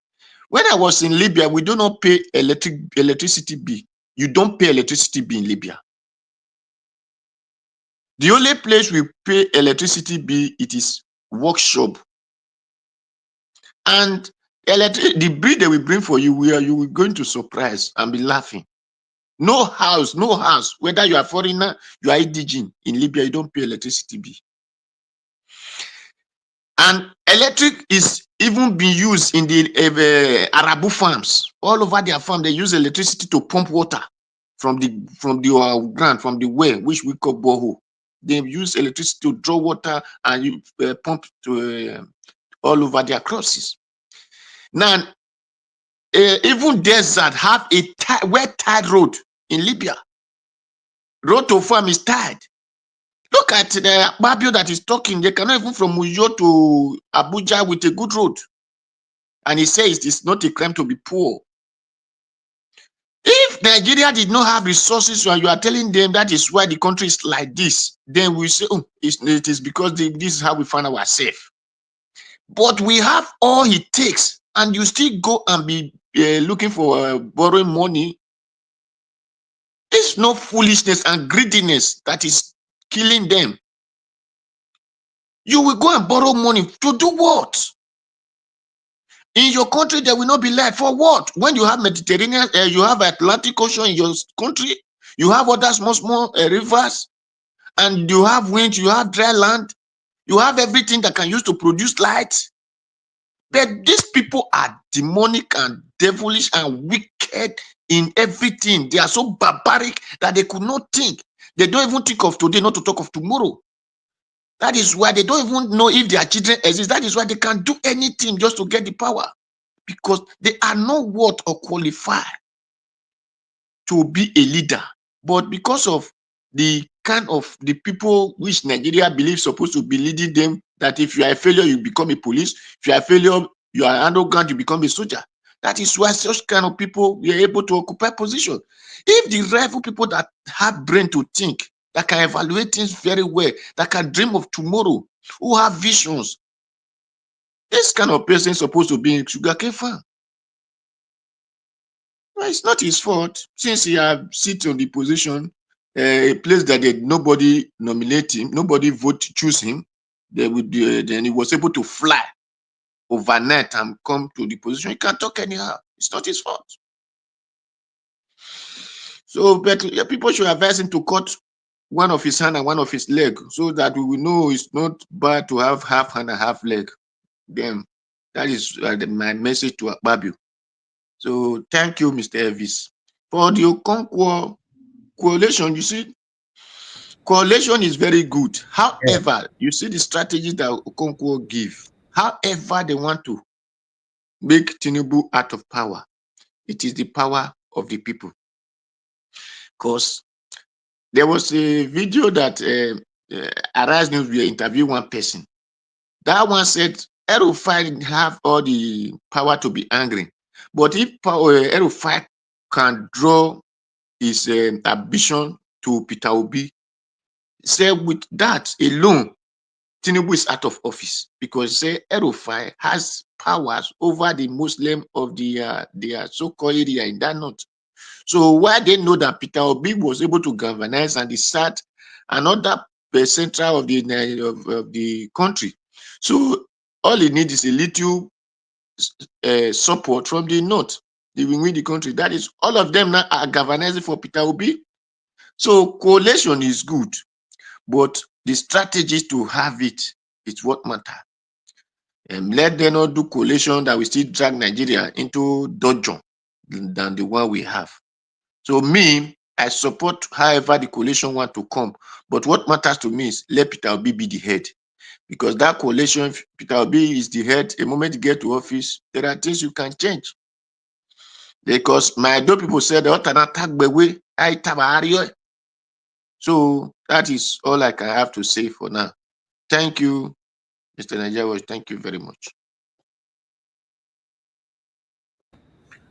When I was in Libya, we do not pay electricity bill. You don't pay electricity bill in Libya. The only place we pay electricity bill, it is workshop. And the bill that we bring for you, you are going to surprise and be laughing. No house, whether you are foreigner, you are indigene in Libya, you don't pay electricity bill. And electric is even being used in the Arabu farms. All over their farm, they use electricity to pump water from the ground, from the well, which we call borehole. They use electricity to draw water and pump to all over their crosses. Now, even desert have a wet-tied road in Libya. Road to farm is tied. Look at the Akpabio that is talking. They cannot even from Uyo to Abuja with a good road. And he says it's not a crime to be poor. If Nigeria did not have resources and you are telling them that is why the country is like this, then we say, oh, it is because this is how we find ourselves. But we have all it takes, and you still go and be looking for borrowing money. It's no foolishness and greediness that is killing them. You will go and borrow money to do what? In your country, there will not be light. For what? When you have Mediterranean, you have Atlantic Ocean in your country, you have other small rivers, and you have wind, you have dry land, you have everything that can use to produce light. But these people are demonic and devilish and wicked in everything. They are so barbaric that they could not think. They don't even think of today, not to talk of tomorrow. That is why they don't even know if their children exist. That is why they can do anything just to get the power. Because they are not worth or qualified to be a leader. But because of the kind of the people which Nigeria believes supposed to be leading them, that if you are a failure, you become a police. If you are a failure, you are arrogant, you become a soldier. That is why such kind of people were able to occupy position. If the rival people that have brain to think, that can evaluate things very well, that can dream of tomorrow, who have visions, this kind of person is supposed to be in sugarcane farm. Well, it's not his fault since he have sit on the position, a place that nobody nominate him, nobody vote to choose him. They would then he was able to fly overnight and come to the position. He can't talk anyhow. It's not his fault. So, but people should advise him to cut one of his hand and one of his leg, so that we will know it's not bad to have half hand and half leg. Then that is my message to Akpabio. So thank you, Mr. Elvis. For the Okonkwo coalition, you see, coalition is very good. However, you see the strategy that Okonkwo give. However, they want to make Tinubu out of power. It is the power of the people. Because there was a video that Arise News will interview one person. That one said El-Rufai have all the power to be angry. But if El-Rufai can draw his ambition to Peter Obi, say with that alone, Tinubu is out of office because say El-Rufai has powers over the Muslim of their so-called area in that north. So why they know that Peter Obi was able to galvanize and decide another central of the country. So all he needs is a little support from the north. They will win the country. That is, all of them now are galvanizing for Peter Obi. So coalition is good, but the strategies to have it is what matter. Let them not do coalition that will still drag Nigeria into dungeon than the one we have. So me, I support however the coalition want to come. But what matters to me is let Peter Obi be the head. Because that coalition, Peter Obi is the head. The moment you get to office, there are things you can change. Because my other people said, so that is all I can have to say for now. Thank you, Mr. Nigerians. Thank you very much.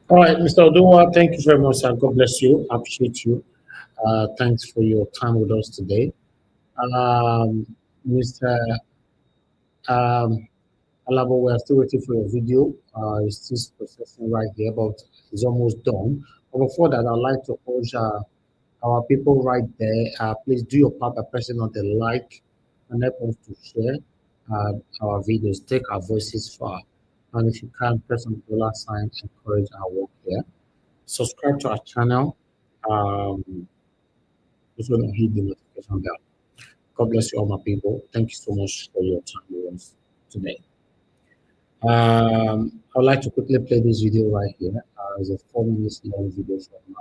All right, Mr. Oduwa, thank you very much, sir. God bless you. I appreciate you. Thanks for your time with us today. Mr. Alabo, we are still waiting for your video. It's still processing right here, but it's almost done. But before that, I'd like to urge our people right there. Please do your part by pressing on the like and help us to share our videos, take our voices far. And if you can, press on the dollar sign, encourage our work here. Subscribe to our channel. Also hit the notification bell. God bless you all, my people. Thank you so much for your time with us today. I'd like to quickly play this video right here. It's a 4 minutes long video from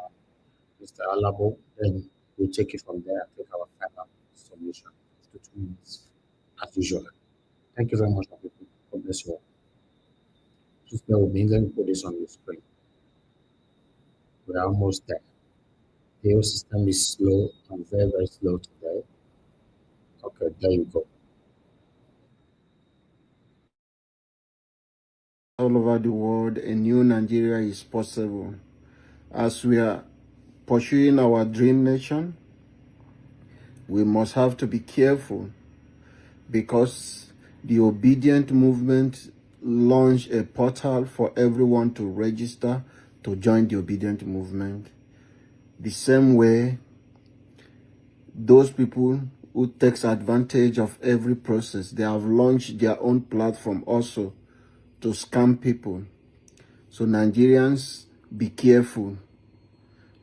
Mr. Alabo. Then we'll take it from there and take our final submission after 2 minutes, as usual. Thank you very much, my people. God bless you all. Just bear with me. Let me put this on the screen. We're almost there. The whole system is slow and very, very slow today. Okay, there you go. All over the world, a new Nigeria is possible. As we are pursuing our dream nation, we must have to be careful because the obedient movement launched a portal for everyone to register to join the obedient movement. The same way, those people who takes advantage of every process, they have launched their own platform also to scam people. So Nigerians, be careful.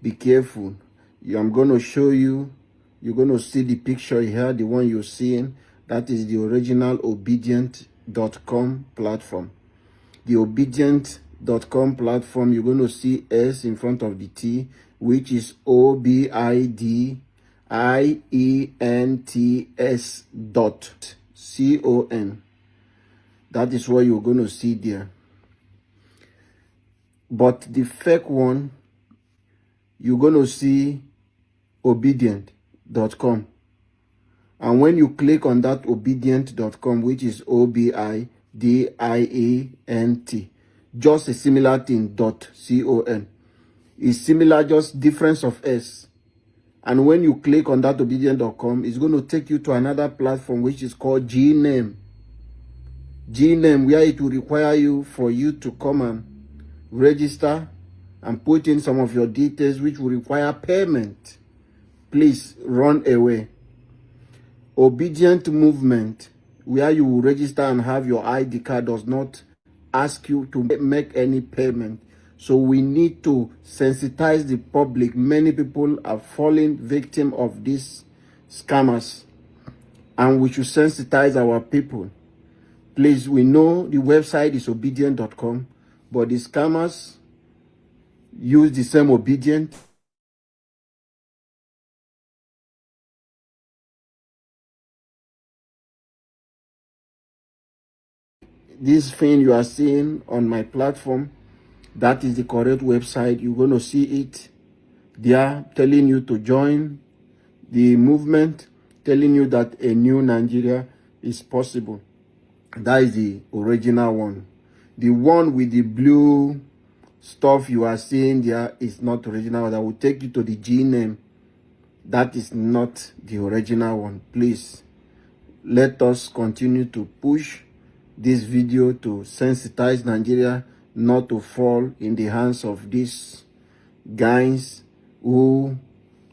Be careful. I'm going to show you. You're going to see the picture here, the one you're seeing. That is the original obedient.com platform. The obedient.com platform, you're going to see S in front of the T, which is OBIDIENTS.com. That is what you're going to see there. But the fake one, you're going to see obedient.com. And when you click on that obedient.com, which is OBIDIENT, just a similar thing, .com. It's similar, just difference of S. And when you click on that obedient.com, it's going to take you to another platform, which is called GName. GName, where it will require you for you to come and register and put in some of your details, which will require payment. Please run away. Obedient movement, where you will register and have your ID card, does not ask you to make any payment. So we need to sensitize the public. Many people are falling victim of these scammers, and we should sensitize our people. Please, we know the website is obedient.com, but the scammers use the same obedient this thing you are seeing on my platform, that is the correct website. You're going to see it. They are telling you to join the movement, telling you that a new Nigeria is possible. That is the original one. The one with the blue stuff you are seeing there is not original. That will take you to the G name. That is not the original one. Please, let us continue to push this video to sensitize Nigeria not to fall in the hands of these guys who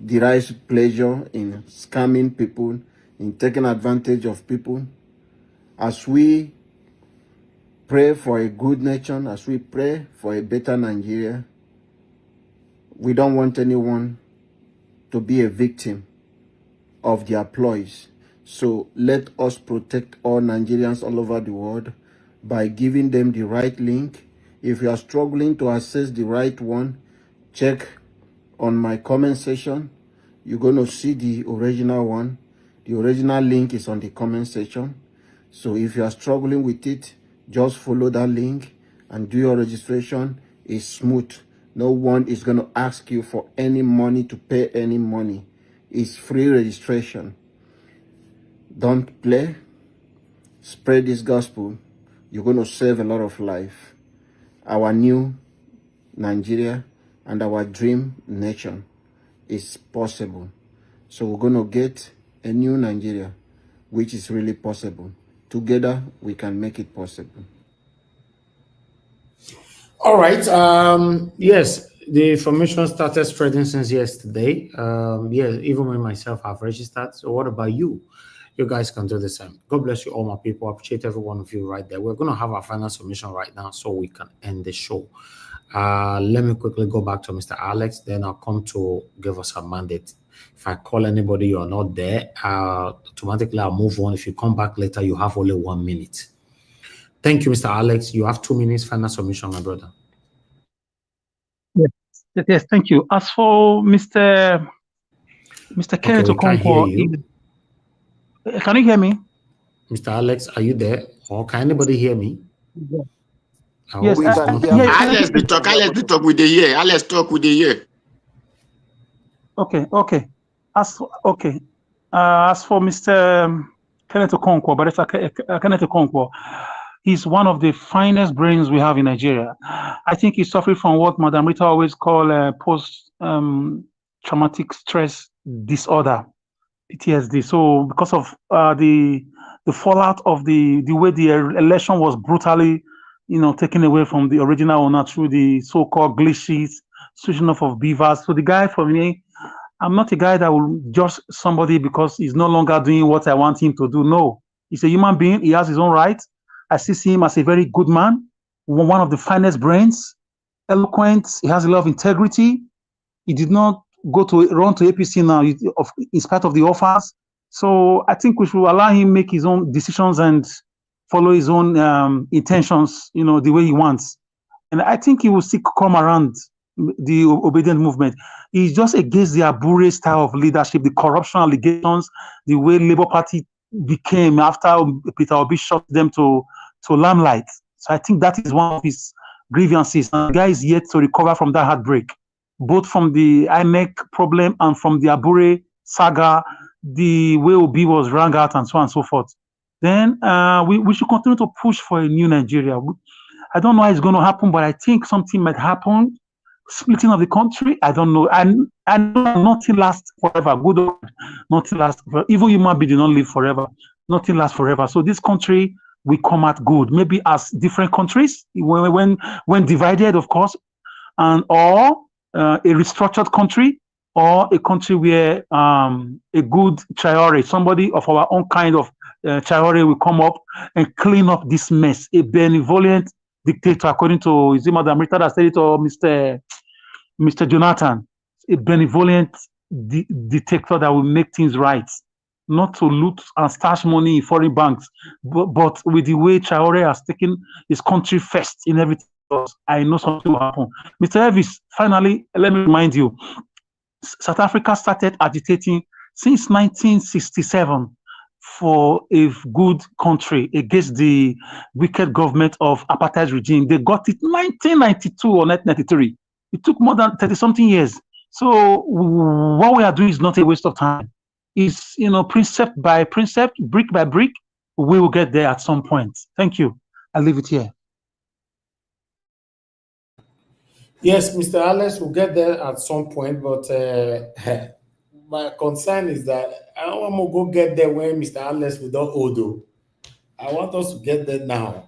derive pleasure in scamming people, in taking advantage of people. As we pray for a good nation, as we pray for a better Nigeria, we don't want anyone to be a victim of their ploys. So let us protect all Nigerians all over the world by giving them the right link. If you are struggling to access the right one, check on my comment section. You're going to see the original one. The original link is on the comment section. So if you are struggling with it, just follow that link and do your registration. It's smooth. No one is going to ask you for any money to pay any money. It's free registration. Don't play. Spread this gospel. You're going to save a lot of life. Our new Nigeria and our dream nation is possible. So we're going to get a new Nigeria, which is really possible. Together, we can make it possible. All right. Yes, the information started spreading since yesterday. Yes, even when myself have registered. So what about you? You guys can do the same. God bless you all, my people. I appreciate every one of you right there. We're going to have our final submission right now so we can end the show. Let me quickly go back to Mr. Alex. Then I'll come to give us a mandate. If I call anybody, you're not there, automatically I'll move on. If you come back later, you have only 1 minute. Thank you, Mr. Alex. You have 2 minutes final submission, my brother. Yes, thank you. As for Mr. Kenneth Okonkwo, can you hear me? Mr. Alex, are you there? Or can anybody hear me? Yeah. Yes, Alex, we talk with the ear. Alex, talk with the ear. Okay. As for Mr. Kenneth Okonkwo, Barrister Kenneth Okonkwo, he's one of the finest brains we have in Nigeria. I think he's suffering from what Madam Rita always call post-traumatic stress disorder, PTSD. So because of the fallout of the way the election was brutally, taken away from the original owner through the so-called glitches, switching off of beavers. So the guy, for me, I'm not a guy that will judge somebody because he's no longer doing what I want him to do. No, he's a human being. He has his own rights. I see him as a very good man, one of the finest brains, eloquent. He has a lot of integrity. He did not run to APC now in spite of the offers. So I think we should allow him make his own decisions and follow his own intentions, the way he wants. And I think he will still come around the obedient movement. He's just against the Abure style of leadership, the corruption allegations, the way Labour Party became after Peter Obi shot them to limelight. So I think that is one of his grievances. And the guy is yet to recover from that heartbreak, both from the INEC problem and from the Abure saga, the way Obi was rang out and so on and so forth. Then we should continue to push for a new Nigeria. I don't know how it's going to happen, but I think something might happen. Splitting of the country, I don't know. And nothing lasts forever. Good or bad, nothing lasts forever. Even human beings do not live forever. Nothing lasts forever. So this country will come out good. Maybe as different countries, when divided, of course, or a restructured country, or a country where a good Traore, somebody of our own kind of Traore will come up and clean up this mess. A benevolent dictator, according to Madam Rita that said it, or Mr. Jonathan, a benevolent dictator that will make things right, not to loot and stash money in foreign banks, but with the way Traore has taken his country first in everything else, I know something will happen. Mr. Elvis, finally, let me remind you, South Africa started agitating since 1967 for a good country against the wicked government of apartheid regime. They got it 1992 or 1993. It took more than 30-something years. So what we are doing is not a waste of time. It's, precept by precept, brick by brick, we will get there at some point. Thank you. I'll leave it here. Yes, Mr. Alex will get there at some point, but my concern is that I don't want to go get there when Mr. Alex without Odo. I want us to get there now.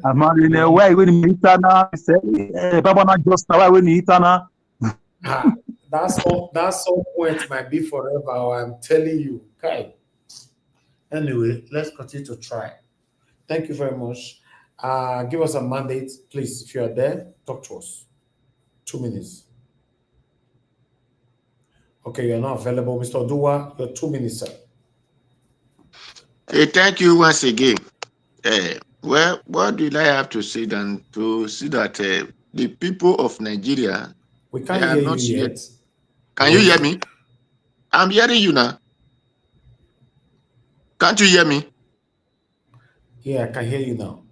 I'm in a way when you say, Baba, just now when you That some point might be forever. I'm telling you. Okay. Anyway, let's continue to try. Thank you very much. Give us a mandate, please. If you are there, talk to us. 2 minutes. Okay, you're not available, Mr. Dua. You're 2 minutes, sir. Hey, thank you once again. Well, what did I have to say than to see that the people of Nigeria, we they can't are hear not you yet. yet. Can you hear me? I'm hearing you now. Can't you hear me? Yeah, I can hear you now.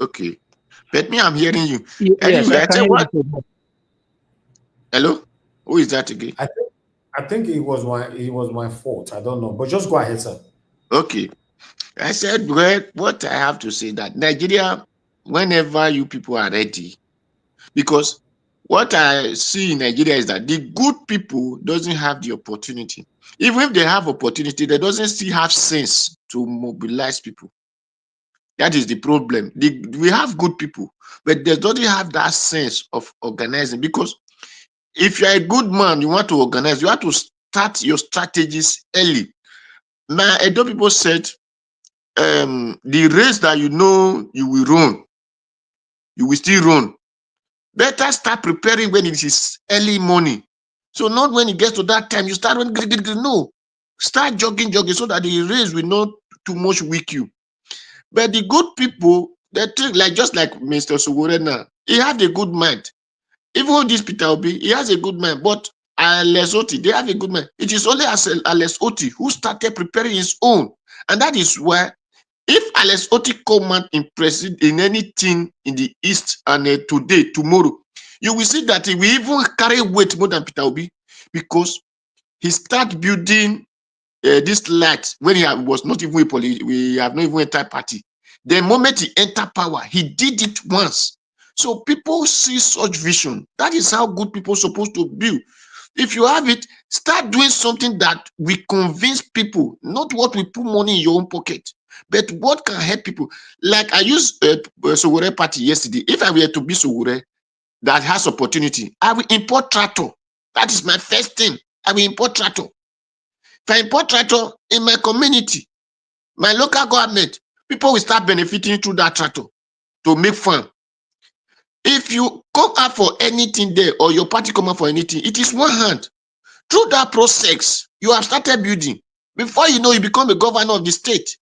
Okay. But me, I'm hearing you. Yes, Anyway, I I can tell hear what. you. Hello? Who is that again? I think it was my fault. I don't know. But just go ahead, sir. Okay. I said, well, what I have to say that Nigeria, whenever you people are ready, because what I see in Nigeria is that the good people doesn't have the opportunity. Even if they have opportunity, they doesn't still have sense to mobilize people. That is the problem. We have good people, but they don't have that sense of organizing. Because if you're a good man, you want to organize, you have to start your strategies early. Now, Edo people said, the race that you know you will run, you will still run. Better start preparing when it is early morning. So not when it gets to that time, you start running. No. Start jogging, so that the race will not too much weak you. But the good people, they think just like Mr. Sugure now, he has a good mind. Even this Peter Obi, he has a good mind. But Alex Oti, they have a good mind. It is only Alex Oti who started preparing his own. And that is why if Alex Oti come out in anything in the East and tomorrow, you will see that he will even carry weight more than Peter Obi, because he start building this light when he was not even we have not even entered party. The moment he entered power, he did it once. So people see such vision. That is how good people are supposed to build. If you have it, start doing something that will convince people, not what we put money in your own pocket, but what can help people. Like I used Sowore party yesterday. If I were to be Sowore that has opportunity, I will import tractor. That is my first thing. I will import tractor. If I import tractor in my community, my local government, people will start benefiting through that tractor to make farm. If you come out for anything there, or your party come out for anything, it is one hand. Through that process, you have started building. Before you know, you become a governor of the state.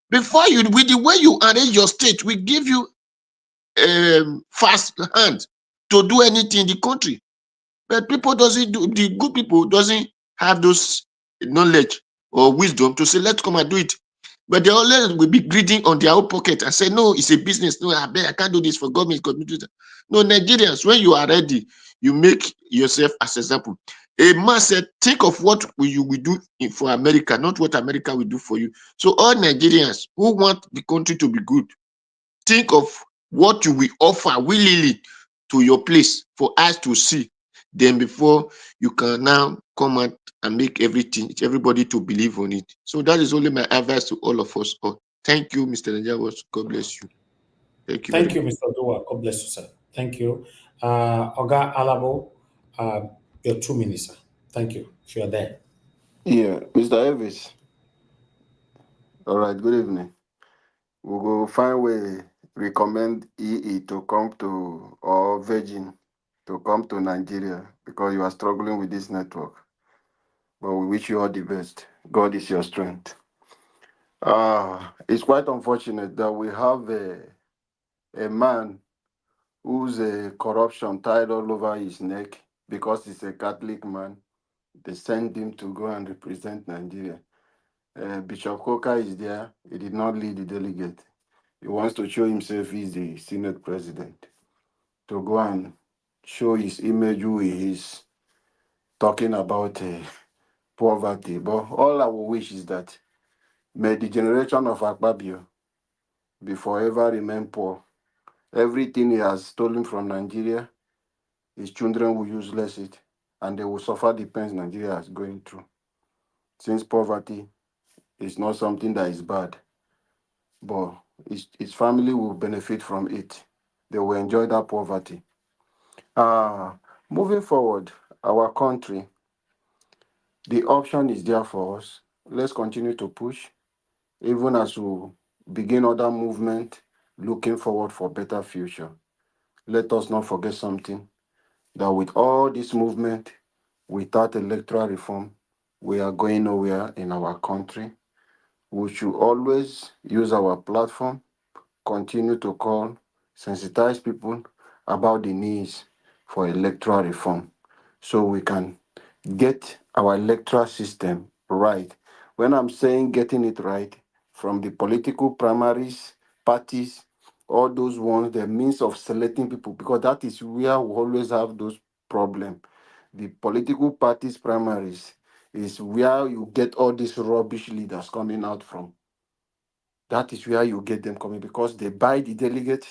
Before you, with the way you arrange your state, we give you fast hand to do anything in the country. But people doesn't do, the good people doesn't have those knowledge or wisdom to say, let's come and do it. But they always will be greedy on their own pocket and say, no, it's a business. No, I can't do this for government. No, Nigerians, when you are ready, you make yourself as example. A man said, think of what you will do for America, not what America will do for you. So all Nigerians who want the country to be good, think of what you will offer willingly to your place for us to see. Then before you can now come out and make everybody to believe on it. So that is only my advice to all of us. Thank you, Mr. Najawos. God bless you. Thank you. Thank you, Mr. Dua. God bless you, sir. Thank you. Oga Alabo, your 2 minutes, sir. Thank you. If you are there. Yeah, Mr. Elvis. All right, good evening. We will find way recommend EE to come to, or Virgin to come to Nigeria, because you are struggling with this network. But we wish you all the best. God is your strength. It's quite unfortunate that we have a man whose corruption tied all over his neck because he's a Catholic man, They sent him to go and represent Nigeria. Bishop Coker is there. He did not lead the delegate. He wants to show himself he's the Senate president, to go and show his image who he is, talking about poverty. But all our wish is that may the generation of Akpabio be forever remain poor. Everything he has stolen from Nigeria, his children will useless it, and they will suffer the pains Nigeria is going through. Since poverty is not something that is bad, but his family will benefit from it. They will enjoy that poverty. Moving forward, our country, the option is there for us. Let's continue to push, even as we begin other movement, looking forward for better future. Let us not forget something, that with all this movement, without electoral reform, we are going nowhere in our country. We should always use our platform, continue to call, sensitize people about the needs for electoral reform so we can get our electoral system right. When I'm saying getting it right, from the political primaries, parties, all those ones, the means of selecting people, because that is where we always have those problems. The political parties primaries is where you get all these rubbish leaders coming out from. That is where you get them coming, because they buy the delegates.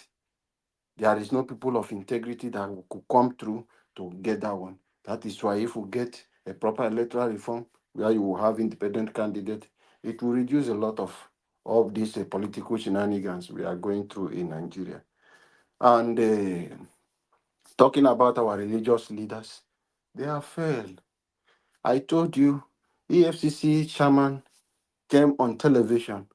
There is no people of integrity that could come through to get that one. That is why if we get a proper electoral reform where you will have independent candidates, it will reduce a lot of these political shenanigans we are going through in Nigeria. And talking about our religious leaders, they have failed. I told you, EFCC chairman came on television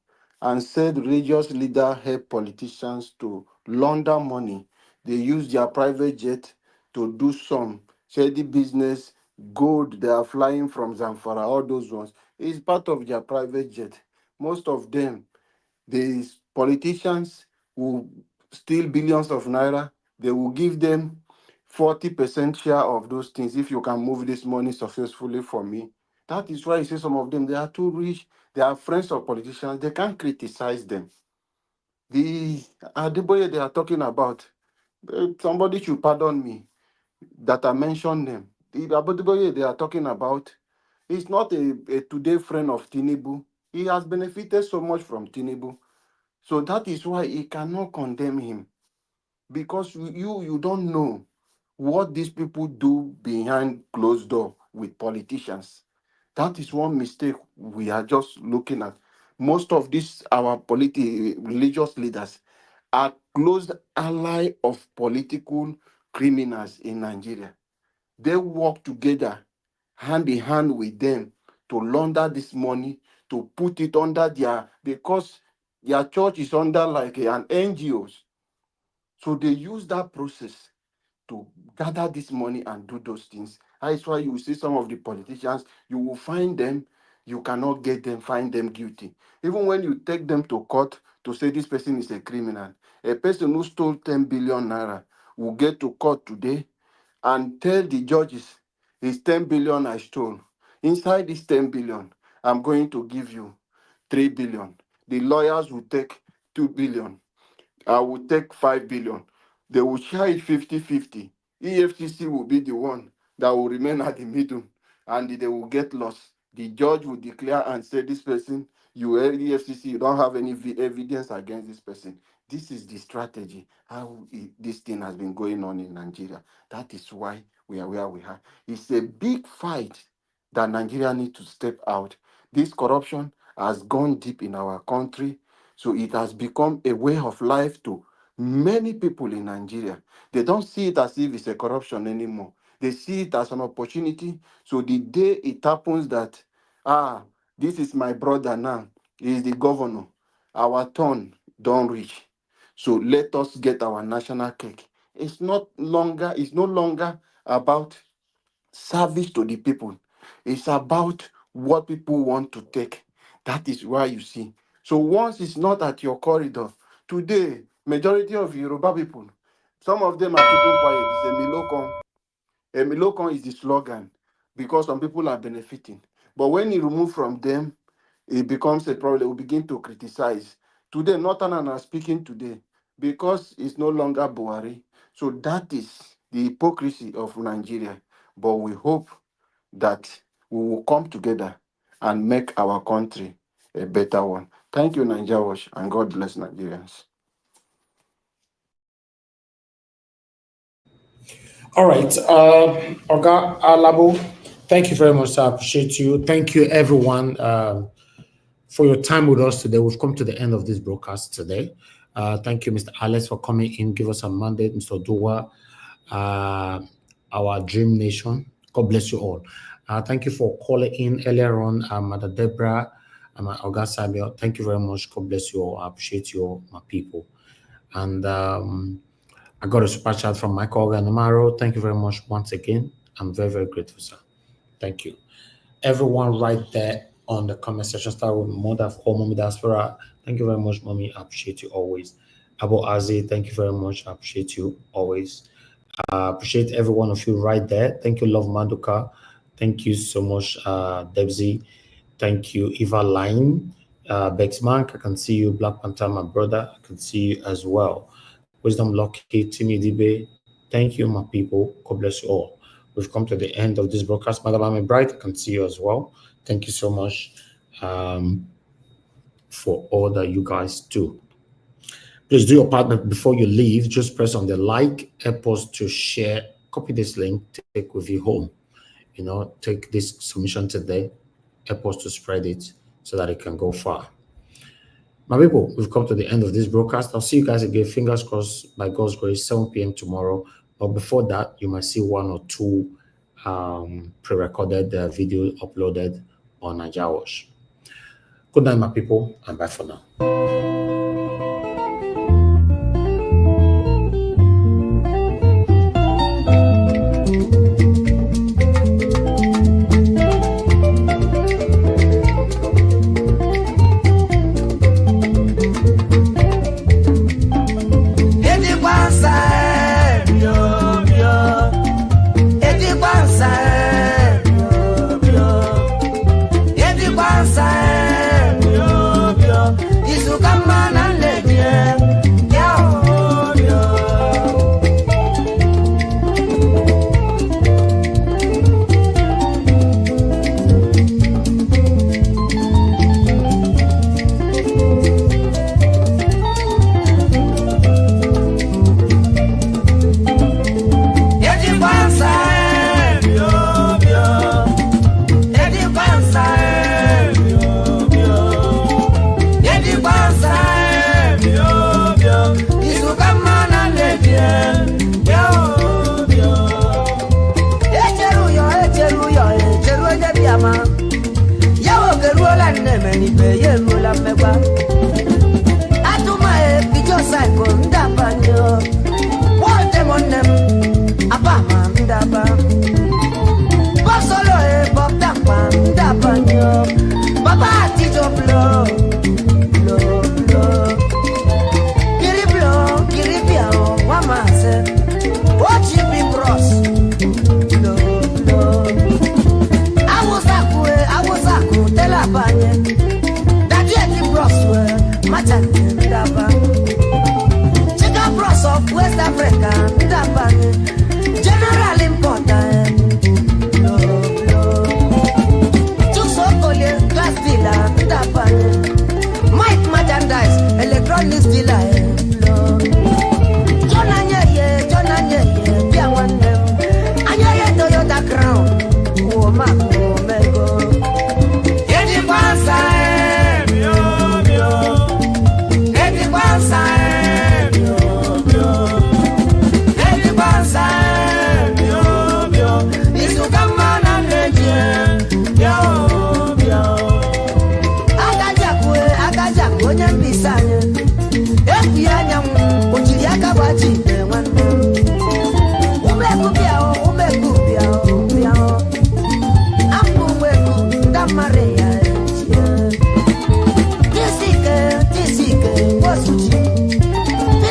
and said religious leaders help politicians to launder money. They use their private jet to do some shady business, gold they are flying from Zamfara, all those ones. It's part of their private jet. Most of them, these politicians will steal billions of naira. They will give them 40% share of those things if you can move this money successfully for me. That is why you see some of them, they are too rich, they are friends of politicians, they can't criticize them. The Adeboye they are talking about, somebody should pardon me that I mentioned them. The Adeboye they are talking about is not a today friend of Tinubu. He has benefited so much from Tinubu. So that is why he cannot condemn him, because you don't know what these people do behind closed door with politicians. That is one mistake we are just looking at. Most of these our religious leaders are close ally of political criminals in Nigeria. They work together hand in hand with them to launder this money, to put it under because their church is under like an NGOs. So they use that process to gather this money and do those things. That's why you see some of the politicians, you will find them, you cannot get them, find them guilty. Even when you take them to court to say this person is a criminal, a person who stole 10 billion naira will get to court today and tell the judges, it's 10 billion I stole. Inside this 10 billion, I'm going to give you 3 billion. The lawyers will take 2 billion. I will take 5 billion. They will share it 50-50. EFCC will be the one that will remain at the middle and they will get lost. The judge will declare and say, this person, EFCC, you don't have any evidence against this person. This is the strategy, how this thing has been going on in Nigeria. That is why we are where we are. It's a big fight that Nigeria needs to step out. This corruption has gone deep in our country. So it has become a way of life to many people in Nigeria. They don't see it as if it's a corruption anymore. They see it as an opportunity. So the day it happens that, this is my brother now, he is the governor, our turn don't reach. So let us get our national cake. It's no longer about service to the people. It's about what people want to take. That is why you see. So once it's not at your corridor, today, majority of Yoruba people, some of them are keeping quiet. It's a Milokon. A Milokon is the slogan. because some people are benefiting. But when you remove from them, it becomes a problem. We begin to criticize. Today, Northern are speaking today because it's no longer Buhari. So that is the hypocrisy of Nigeria. But we hope that we will come together and make our country a better one. Thank you, Nigeria Watch, and God bless Nigerians. All right. Oga Alabo, thank you very much. I appreciate you. Thank you, everyone, for your time with us today. We've come to the end of this broadcast today. Thank you, Mr. Alex, for coming in. Give us a mandate. Mr. Dua, our Dream Nation. God bless you all. Thank you for calling in earlier on, Mother Deborah, and Oga Samuel. Thank you very much. God bless you all. I appreciate you all, my people. And I got a super chat from Michael Ganamaro. Thank you very much once again. I'm very, very grateful, sir. Thank you. Everyone right there on the comment section, start with Mother of All, Mommy Diaspora. Thank you very much, Mommy. I appreciate you always. Abu Azi, thank you very much. I appreciate you always. I appreciate every one of you right there. Thank you, Love Maduka. Thank you so much, Debsy. Thank you, Eva Line. Bexman, I can see you. Black Panther, my brother, I can see you as well. Wisdom Lucky, Timmy Dibe. Thank you, my people. God bless you all. We've come to the end of this broadcast. Madam Amy Bright, I can see you as well. Thank you so much for all that you guys do. Please do your part before you leave. Just press on the like, help us to share, copy this link, take with you home. You know, take this submission today, help us to spread it so that it can go far. My people, we've come to the end of this broadcast. I'll see you guys again, fingers crossed, by God's grace, 7 p.m. tomorrow. But before that, you might see 1 or 2 pre-recorded video uploaded on Nigeria Watch. Good night, my people, and bye for now.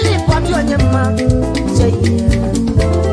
Philip, what you